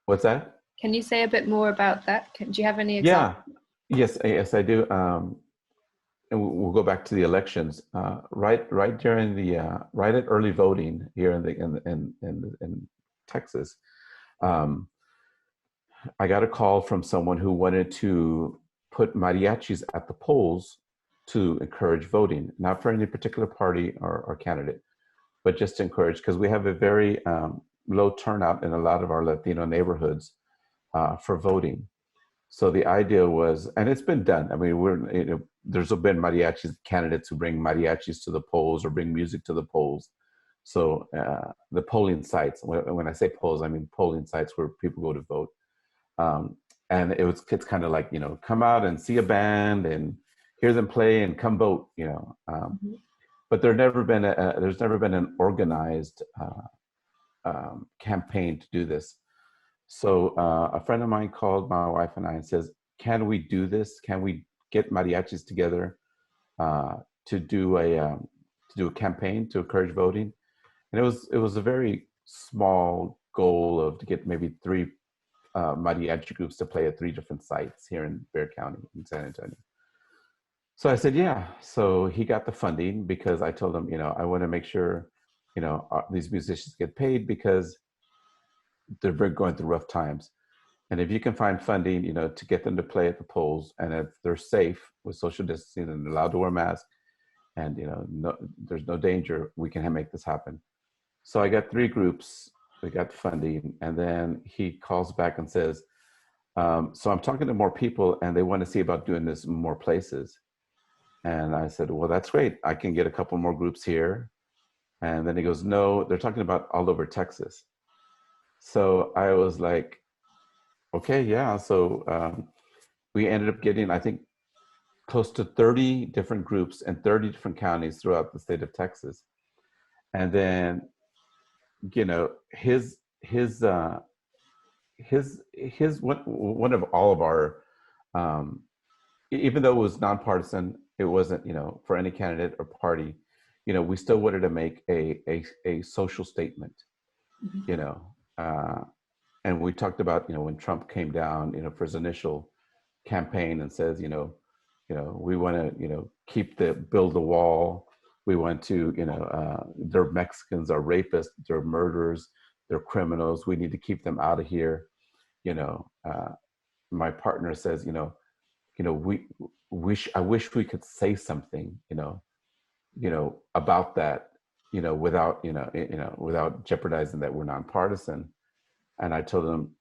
What's that? Can you say a bit more about that? Do you have any examples? Yeah, yes, I do. And we'll go back to the elections. Right during the right at early voting here in Texas, I got a call from someone who wanted to put mariachis at the polls to encourage voting, not for any particular party or candidate, but just to encourage, because we have a very low turnout in a lot of our Latino neighborhoods for voting. So the idea was, and it's been done. I mean, there's been mariachis candidates who bring mariachis to the polls or bring music to the polls. So the polling sites, when I say polls, I mean polling sites where people go to vote. And it's kind of like, you know, come out and see a band and hear them play and come vote, you know. But there's never been an organized campaign to do this. So a friend of mine called my wife and I and says, "Can we do this? Can we get mariachis together to do a campaign to encourage voting?" And it was a very small goal to get maybe 3 mariachi groups to play at 3 different sites here in Bexar County in San Antonio. So I said, yeah. So he got the funding because I told him, you know, I want to make sure, you know, these musicians get paid because they're going through rough times. And if you can find funding, you know, to get them to play at the polls, and if they're safe with social distancing and allowed to wear masks, and you know, there's no danger, we can make this happen. So I got 3 groups. We got funding, and then he calls back and says, "So I'm talking to more people, and they want to see about doing this in more places." And I said, "Well, that's great. I can get a couple more groups here." And then he goes, "No, they're talking about all over Texas." So I was like, okay, yeah. So we ended up getting, I think, close to 30 different groups in 30 different counties throughout the state of Texas. And then, you know, one of all of our, even though it was nonpartisan, it wasn't, you know, for any candidate or party, you know, we still wanted to make a social statement, you know, and we talked about, you know, when Trump came down, you know, for his initial campaign and says, you know, we want to, you know, build the wall. We want to, you know, they're Mexicans, they're rapists, they're murderers, they're criminals. We need to keep them out of here. You know, my partner says, you know, I wish we could say something, you know, about that, you know, without, without jeopardizing that we're nonpartisan. And I told him,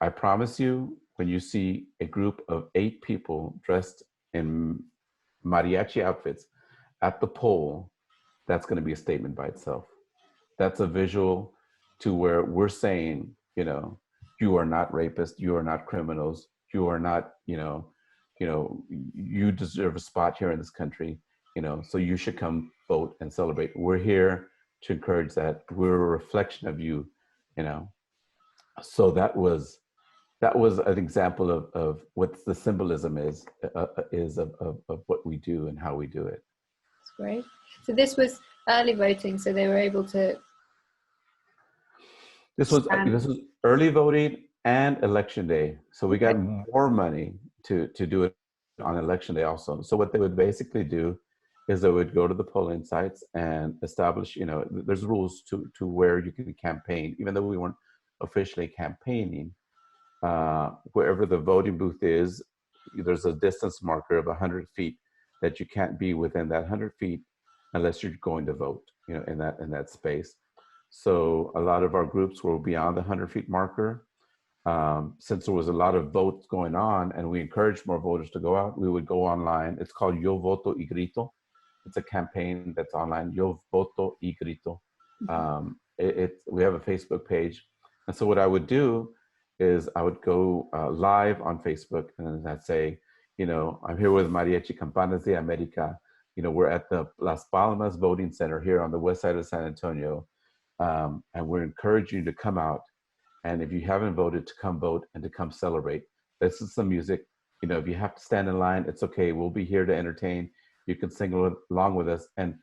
I promise you, when you see a group of 8 people dressed in mariachi outfits at the poll, that's going to be a statement by itself. That's a visual to where we're saying, you know, you are not rapists, you are not criminals, you are not, you deserve a spot here in this country, you know, so you should come vote and celebrate. We're here to encourage that. We're a reflection of you, you know. So that was an example of what the symbolism is of what we do and how we do it. That's great. So this was early voting, so they were able to. This was early voting and election day. So we got more money to do it on election day also. So what they would basically do is they would go to the polling sites and establish, you know, there's rules to where you can campaign, even though we weren't officially campaigning. Wherever the voting booth is, there's a distance marker of 100 feet that you can't be within that 100 feet unless you're going to vote, you know, in that space. So a lot of our groups were beyond the 100 feet marker. Since there was a lot of votes going on and we encouraged more voters to go out, we would go online. It's called Yo Voto y Grito. It's a campaign that's online, Yo Voto y Grito. We have a Facebook page. And so what I would do is I would go live on Facebook and I'd say, you know, I'm here with Mariachi Campanas de America. You know, we're at the Las Palmas Voting Center here on the west side of San Antonio. And we're encouraging you to come out. And if you haven't voted, to come vote and to come celebrate. This is some music. You know, if you have to stand in line, it's okay. We'll be here to entertain. You can sing along with us. And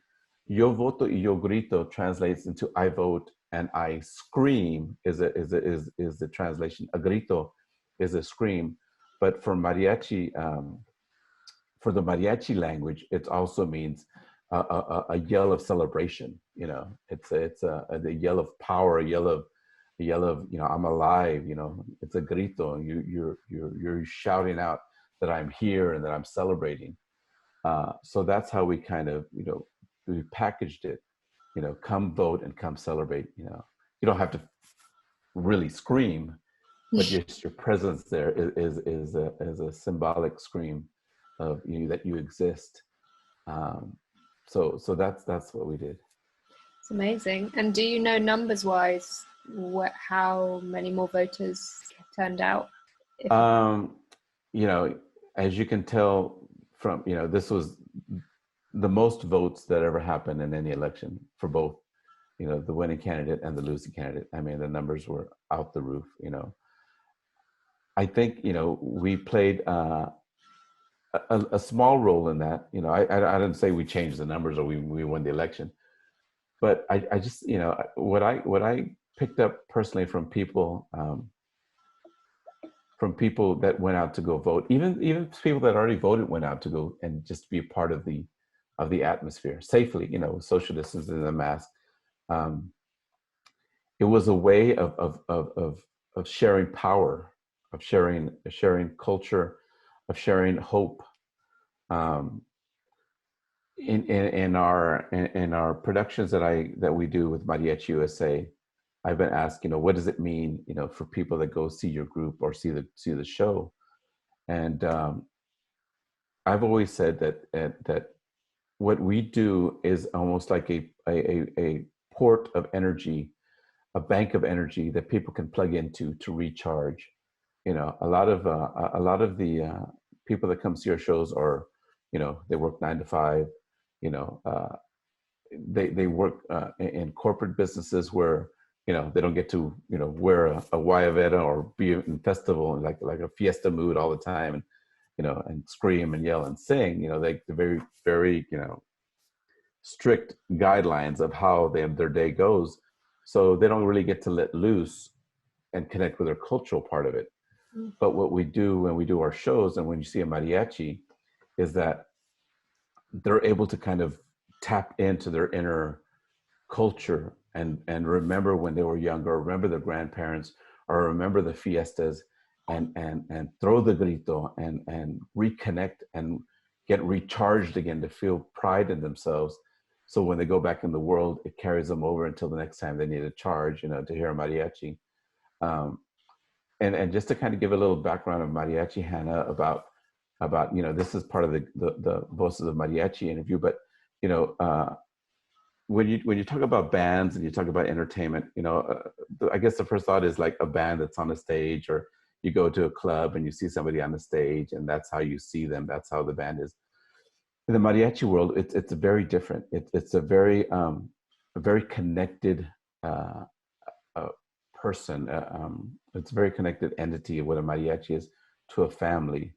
yo voto y yo grito translates into I vote and I scream is the translation. A grito is a scream. But for the mariachi language, it also means a yell of celebration. You know, it's a yell of power, a yell of, you know, I'm alive. You know, it's a grito. You're shouting out that I'm here and that I'm celebrating. So that's how we kind of, you know, we packaged it. You know, come vote and come celebrate. You know, you don't have to really scream, but just your presence there is a symbolic scream of you that you exist. So that's what we did. It's amazing. And do you know numbers wise how many more voters turned out? You know, as you can tell from, you know, this was the most votes that ever happened in any election for both, you know, the winning candidate and the losing candidate. I mean, the numbers were out the roof. You know, I think, you know, we played a small role in that. You know, I didn't say we changed the numbers or we won the election, but I just, you know, what I picked up personally from people that went out to go vote, even people that already voted went out to go and just be a part of the atmosphere safely, you know, social distancing and the mask. It was a way of sharing power, of sharing culture, of sharing hope. In our productions that we do with Mariachi USA, I've been asked, you know, what does it mean, you know, for people that go see your group or see the show, and I've always said that what we do is almost like a port of energy, a bank of energy that people can plug into to recharge. You know, a lot of the people that come see our shows are, you know, they work 9 to 5. You know, they work in corporate businesses where, you know, they don't get to, you know, wear a guayabera or be in festival like a fiesta mood all the time, and, you know, and scream and yell and sing. You know, they're very, you know, strict guidelines of how their day goes, so they don't really get to let loose and connect with their cultural part of it. But what we do when we do our shows and when you see a mariachi is that they're able to kind of tap into their inner culture and remember when they were younger, remember their grandparents, or remember the fiestas, and throw the grito and reconnect and get recharged again to feel pride in themselves. So when they go back in the world, it carries them over until the next time they need a charge, you know, to hear a mariachi. And just to kind of give a little background of mariachi, Hannah, about you know, this is part of the Voces of Mariachi interview, but you know, when you talk about bands and you talk about entertainment, you know, I guess the first thought is like a band that's on a stage, or you go to a club and you see somebody on the stage and that's how you see them. That's how the band is. In the mariachi world, it's very different. It's a very connected person. It's a very connected entity of what a mariachi is to a family.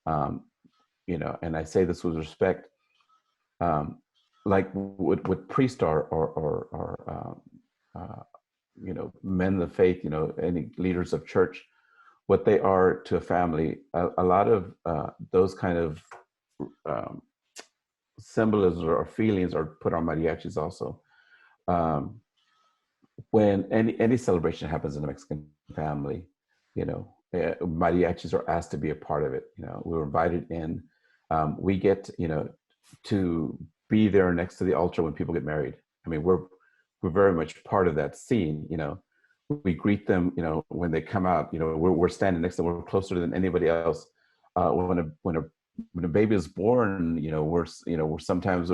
You know, and I say this with respect. Like what priest or you know, men of faith, you know, any leaders of church, what they are to a family, a lot of those kind of symbolisms or feelings are put on mariachis also. When any celebration happens in a Mexican family, you know, mariachis are asked to be a part of it. You know, we were invited in. We get, you know, to be there next to the altar when people get married. I mean, we're very much part of that scene. You know, we greet them, you know, when they come out. You know, we're standing next to them. We're closer than anybody else. When a baby is born, you know, we're sometimes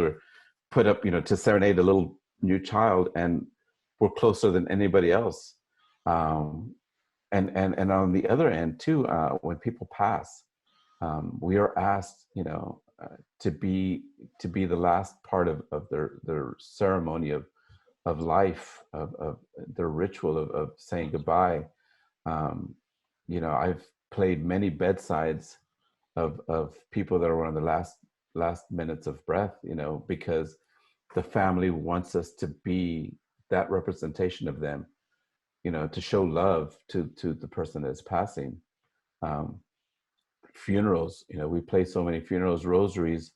put up, you know, to serenade a little new child, and we're closer than anybody else. And on the other end too, when people pass, we are asked, you know, to be the last part of their ceremony of life, of their ritual of saying goodbye. You know, I've played many bedsides of people that are on the last minutes of breath, you know, because the family wants us to be that representation of them, you know, to show love to the person that's passing. Funerals, you know, we play so many funerals, rosaries,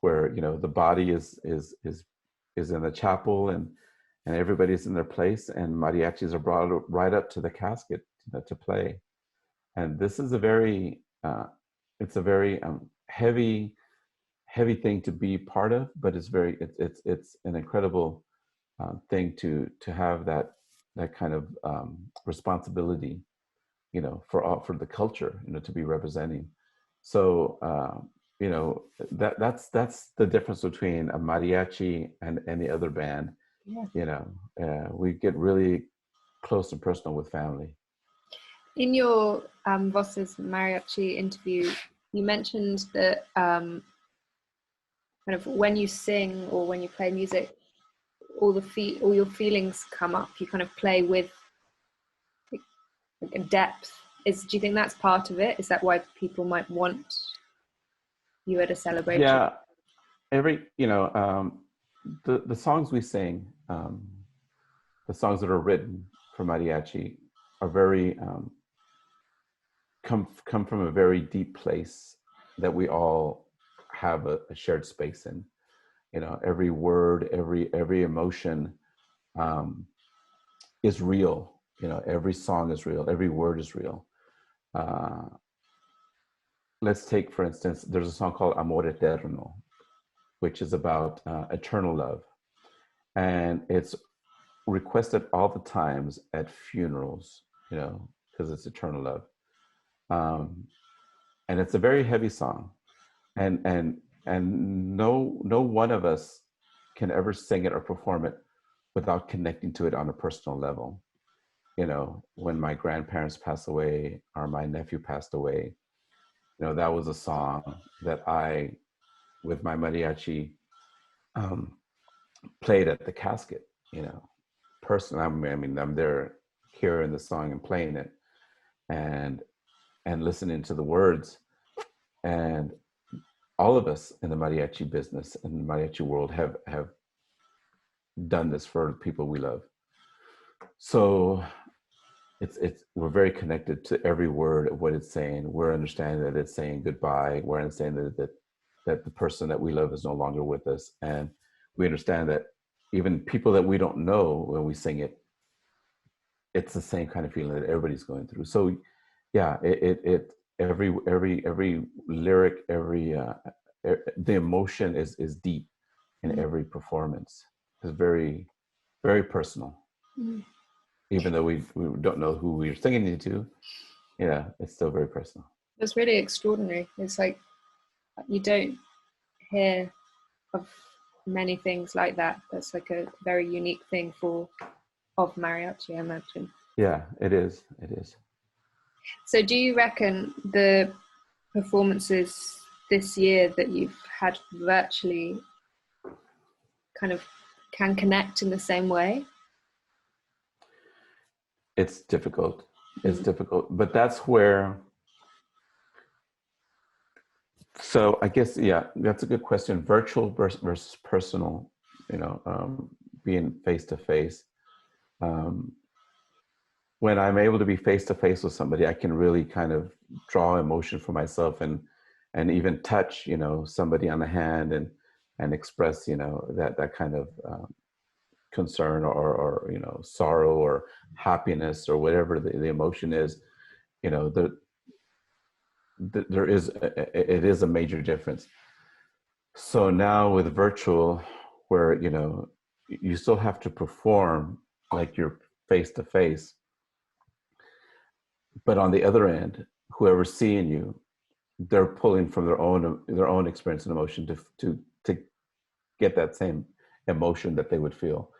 where, you know, the body is in the chapel, and everybody's in their place, and mariachis are brought right up to the casket, you know, to play. And this is a very it's a very heavy thing to be part of, but it's an incredible thing to have that kind of responsibility, you know, for the culture, you know, to be representing. So you know, that's the difference between a mariachi and any other band. Yeah. You know, we get really close and personal with family. In your Voces mariachi interview, you mentioned that kind of when you sing or when you play music, all your feelings come up. You kind of play with like a depth. Do you think that's part of it? Is that why people might want you at a celebration? Yeah, you know, the songs we sing, the songs that are written for mariachi are very come from a very deep place that we all have a shared space in. You know, every word, every emotion is real. You know, every song is real, every word is real. Let's take, for instance, there's a song called Amor Eterno, which is about eternal love, and it's requested all the times at funerals, you know, because it's eternal love. And it's a very heavy song, and no one of us can ever sing it or perform it without connecting to it on a personal level. You know, when my grandparents passed away or my nephew passed away, you know, that was a song that I, with my mariachi, played at the casket. You know, personally, I mean, I'm there hearing the song and playing it, and listening to the words. And all of us in the mariachi business and the mariachi world have done this for people we love. So we're very connected to every word of what it's saying. We're understanding that it's saying goodbye. We're understanding that the person that we love is no longer with us, and we understand that even people that we don't know, when we sing it, it's the same kind of feeling that everybody's going through. So yeah, every lyric, the emotion is deep in every performance. It's very, very personal. Mm. Even though we don't know who we're singing it to, yeah, it's still very personal. It's really extraordinary. It's like you don't hear of many things like that. That's like a very unique thing of mariachi, I imagine. Yeah, it is. It is. So do you reckon the performances this year that you've had virtually kind of can connect in the same way? It's difficult. It's difficult, but that's where. So I guess, yeah, that's a good question. Virtual versus personal, you know, being face to face. When I'm able to be face to face with somebody, I can really kind of draw emotion for myself and even touch, you know, somebody on the hand and express, you know, that kind of concern or you know, sorrow or happiness or whatever the emotion is. You know, it is a major difference. So now with virtual, where, you know, you still have to perform like you're face to face, but on the other end, whoever's seeing you, they're pulling from their own experience and emotion to get that same emotion that they would feel.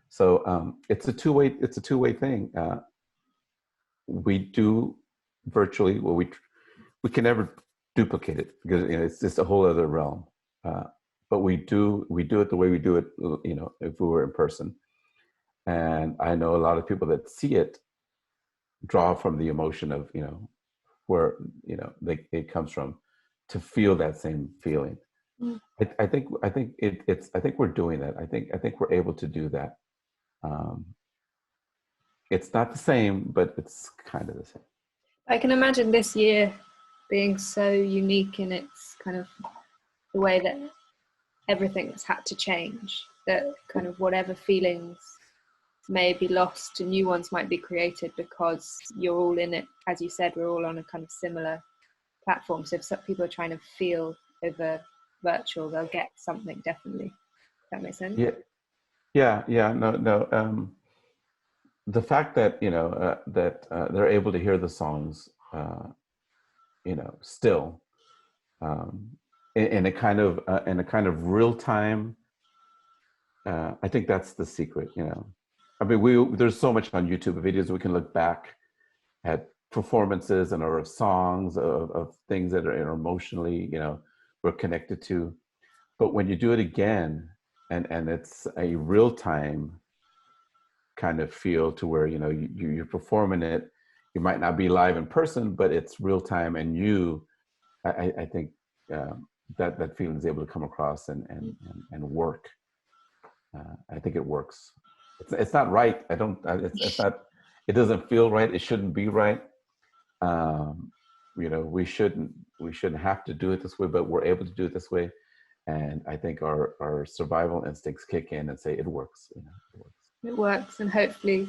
So it's a two-way thing. We do virtually, well, we can never duplicate it because, you know, it's just a whole other realm. But we do it the way we do it, you know, if we were in person. And I know a lot of people that see it draw from the emotion of, you know, where, you know, it comes from, to feel that same feeling. Mm. I think I think we're doing that. I think we're able to do that. It's not the same, but it's kind of the same. I can imagine this year being so unique in its kind of the way that everything's had to change, that kind of whatever feelings may be lost and new ones might be created because you're all in it. As you said, we're all on a kind of similar platform. So if some people are trying to feel over virtual, they'll get something definitely. Does that make sense? Yeah. No. The fact that they're able to hear the songs, still in a kind of real time. I think that's the secret. I mean, there's so much on YouTube videos we can look back at performances and or songs of things that are emotionally, we're connected to. But when you do it again, and it's a real time kind of feel to where you're performing it, you might not be live in person, but it's real time, and I think that feeling is able to come across and work. I think it works. It's not right. It's not. It doesn't feel right. It shouldn't be right. We shouldn't have to do it this way, but we're able to do it this way. And I think our survival instincts kick in and say it works. It works. It works, and hopefully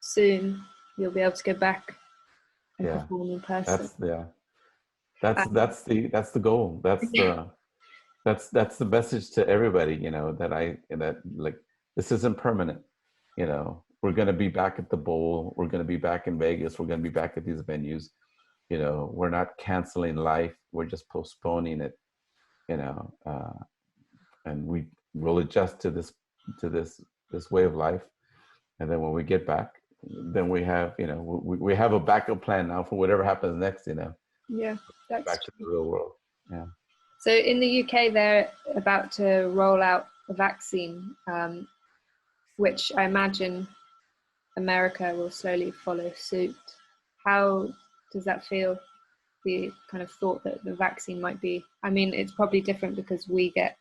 soon you'll be able to go back and perform in person. That's the goal. That's the message to everybody. That this isn't permanent. We're going to be back at the Bowl. We're going to be back in Vegas. We're going to be back at these venues. We're not canceling life. We're just postponing it. And we will adjust to this way of life. And then when we get back, then we have we have a backup plan now for whatever happens next. Yeah, that's back to the real world. Yeah. So in the UK, they're about to roll out a vaccine, which I imagine America will slowly follow suit. How does that feel? The kind of thought that the vaccine might be, I mean, it's probably different because it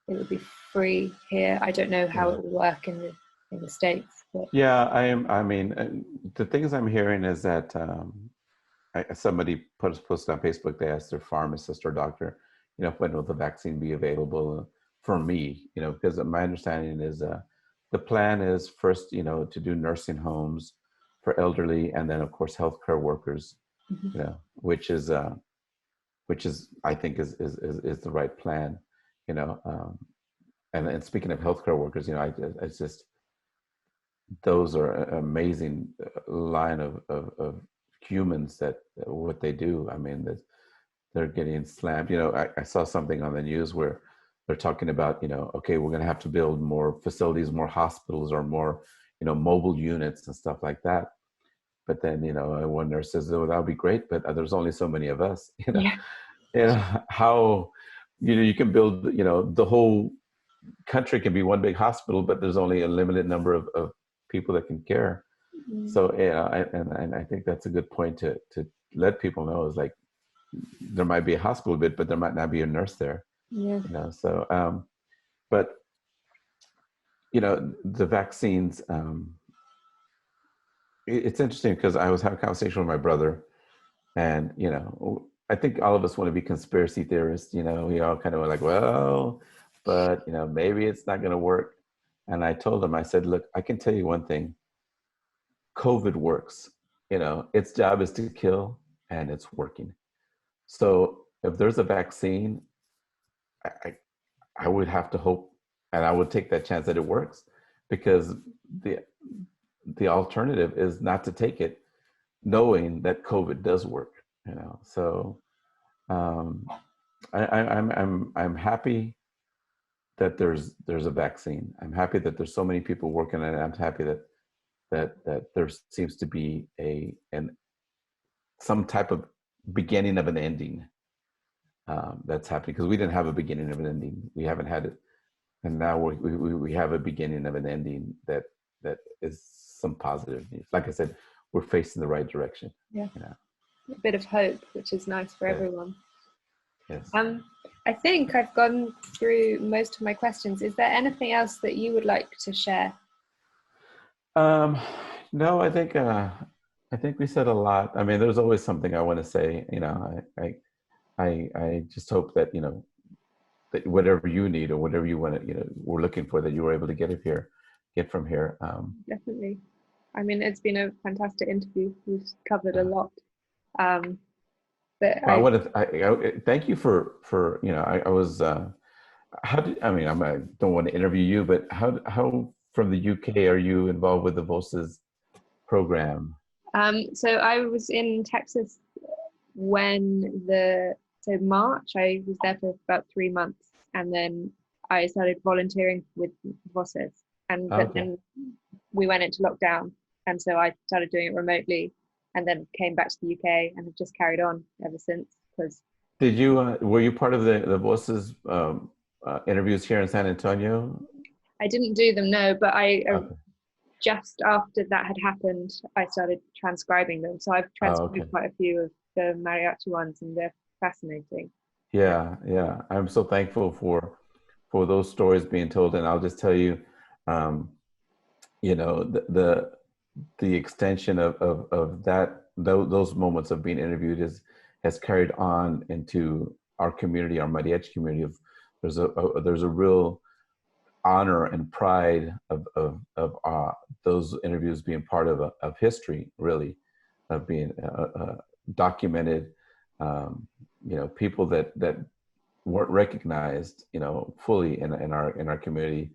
would be free here. I don't know how it will work in the States. But. Yeah, I mean, the things I'm hearing is that somebody posted on Facebook, they asked their pharmacist or doctor, when will the vaccine be available for me? Because my understanding is the plan is first, to do nursing homes for elderly, and then of course healthcare workers, which is I think is the right plan, and speaking of healthcare workers, it's just those are an amazing line of humans that what they do. I mean, they're getting slammed. I saw something on the news where they're talking about, okay, we're going to have to build more facilities, more hospitals, or more, mobile units and stuff like that. But then, one nurse says, "Oh, that would be great, but there's only so many of us." How, you can build, the whole country can be one big hospital, but there's only a limited number of people that can care. So I think that's a good point to let people know, is like there might be a hospital bit, but there might not be a nurse there. So but the vaccines, it's interesting because I was having a conversation with my brother, and I think all of us want to be conspiracy theorists. We all kind of like, well, but maybe it's not going to work. And I told him, I said, look, I can tell you one thing. COVID works. Its job is to kill, and it's working. So if there's a vaccine, I would have to hope, and I would take that chance that it works, because the alternative is not to take it, knowing that COVID does work. So I'm happy that there's a vaccine. I'm happy that there's so many people working on it. I'm happy that there seems to be some type of beginning of an ending that's happening, because we didn't have a beginning of an ending. We haven't had it, and now we have a beginning of an ending that is some positive news. Like I said, we're facing the right direction. A bit of hope, which is nice for everyone. Yes. I think I've gone through most of my questions. Is there anything else that you would like to share? Um, no, I think we said a lot. I mean, there's always something I want to say. You know, I just hope that, you know, that whatever you need or whatever you want to, you know, we're looking for, that you were able to get from here. Definitely. I mean, it's been a fantastic interview. We've covered a lot. But Well, I want to thank you for, you know, I was, how did, I mean, I don't want to interview you, but how from the UK are you involved with the Voces program? so I was in Texas when so March, I was there for about 3 months, and then I started volunteering with Voces, but Okay. then we went into lockdown, and so I started doing it remotely, and then came back to the UK and have just carried on ever since. Because Did you were you part of the Voces interviews here in San Antonio? I didn't do them, no, but I Okay. just after that had happened, I started transcribing them. So I've Oh, okay. transcribed quite a few of the mariachi ones, and they're fascinating. Yeah, yeah. I'm so thankful for those stories being told, and I'll just tell you, um, you know, the extension of that those moments of being interviewed has carried on into our community, our mariachi community. Of there's a real honor and pride of those interviews being part of history, really, of being documented. You know, people that weren't recognized, you know, fully in our community,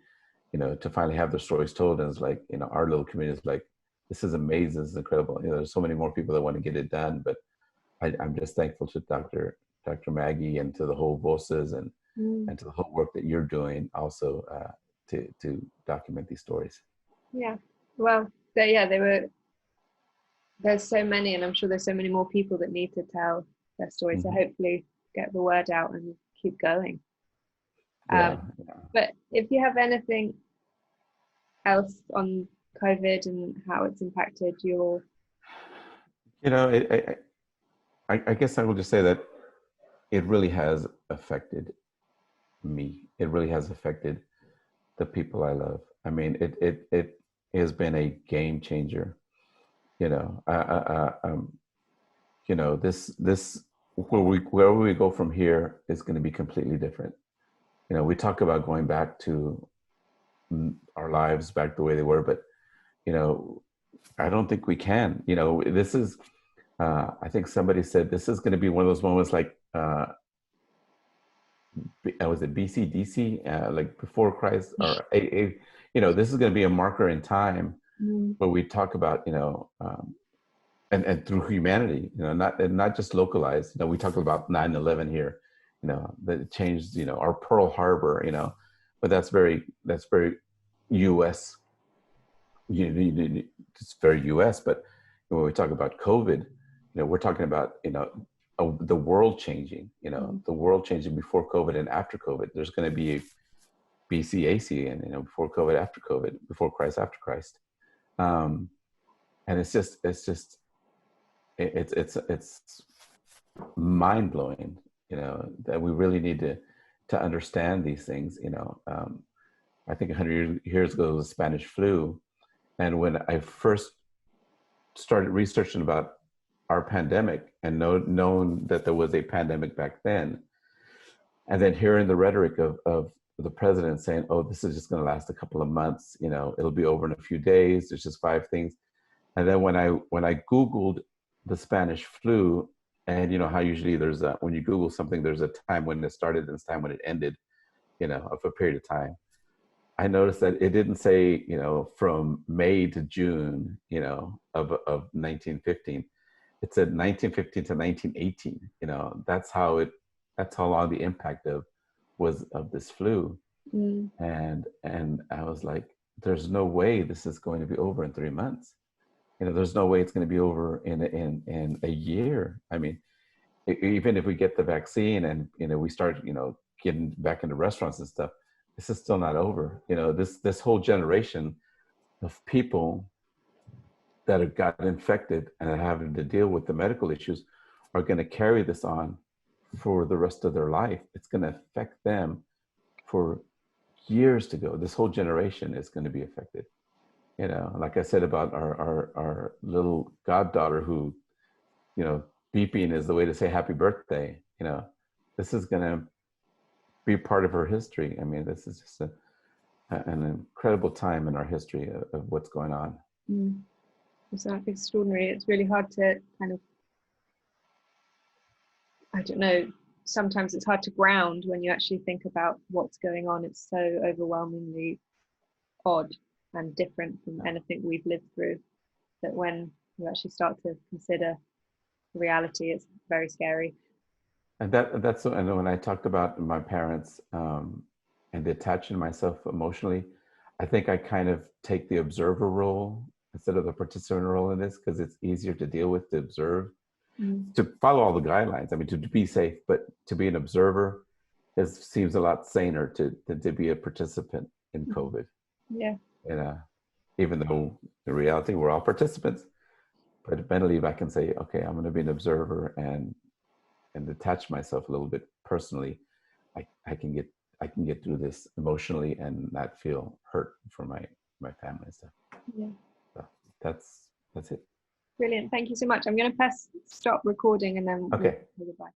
you know, to finally have their stories told. And it's like, you know, our little community is like, this is amazing, this is incredible. You know, there's so many more people that want to get it done, but I'm just thankful to Dr. Maggie and to the whole Voces Mm, and to the whole work that you're doing also to document these stories. yeah. Well, they were. There's so many, and I'm sure there's so many more people that need to tell their story. So Mm-hmm. hopefully, get the word out and keep going. Yeah, yeah. But if you have anything else on COVID and how it's impacted your, You know, I guess I will just say that it really has affected me. It really has affected the people I love. I mean, it has been a game changer. You know, you know, this wherever we go from here is going to be completely different. You know, we talk about going back to our lives back the way they were, but you know, I don't think we can. You know, this is. I think somebody said this is going to be one of those moments like was it BCDC, like before Christ, or you know, this is going to be a marker in time mm, where we talk about, you know, and through humanity, you know, not just localized. You know, we talk about 9/11 here, you know, that it changed, you know, our Pearl Harbor, you know, but that's very U.S. It's very U.S. But when we talk about COVID, you know, we're talking about, you know, the world changing, you know, mm, the world changing before COVID and after COVID. There's going to be a BCAC, and you know, before COVID, after COVID, before Christ, after Christ, and it's mind blowing, you know, that we really need to understand these things. You know, I think 100 years ago was the Spanish flu, and when I first started researching about our pandemic and known that there was a pandemic back then, and then hearing the rhetoric of the president saying, "Oh, this is just going to last a couple of months. You know, it'll be over in a few days. There's just 5 things." And then when I Googled the Spanish flu, and you know how usually there's a, when you Google something, there's a time when it started and a time when it ended, you know, of a period of time. I noticed that it didn't say, you know, from May to June, you know, of 1915. It said 1915 to 1918. You know, that's how long the impact was of this flu. mm, And I was like, there's no way this is going to be over in 3 months. You know, there's no way it's going to be over in a year. I mean, even if we get the vaccine and, you know, we start, you know, getting back into restaurants and stuff, this is still not over. You know, this whole generation of people that have got infected and are having to deal with the medical issues are going to carry this on for the rest of their life. It's going to affect them for years to go. This whole generation is going to be affected. You know, like I said about our little goddaughter who, you know, beeping is the way to say happy birthday. You know, this is going to be part of her history. I mean, this is just an incredible time in our history of what's going on. It's extraordinary. It's really hard to kind of, I don't know, sometimes it's hard to ground when you actually think about what's going on. It's so overwhelmingly odd and different from anything we've lived through, that when you actually start to consider reality, it's very scary. And that's, and when I talked about my parents and detaching myself emotionally, I think I kind of take the observer role instead of the participant role in this, because it's easier to deal with, to observe, to follow all the guidelines. I mean, to be safe, but to be an observer seems a lot saner than to be a participant in COVID. Yeah. And even though in reality we're all participants, but mentally if I can say, okay, I'm going to be an observer and detach myself a little bit personally, I can get through this emotionally and not feel hurt for my family and stuff. Yeah. So that's it. Brilliant. Thank you so much. I'm going to press stop recording and then okay. we'll goodbye.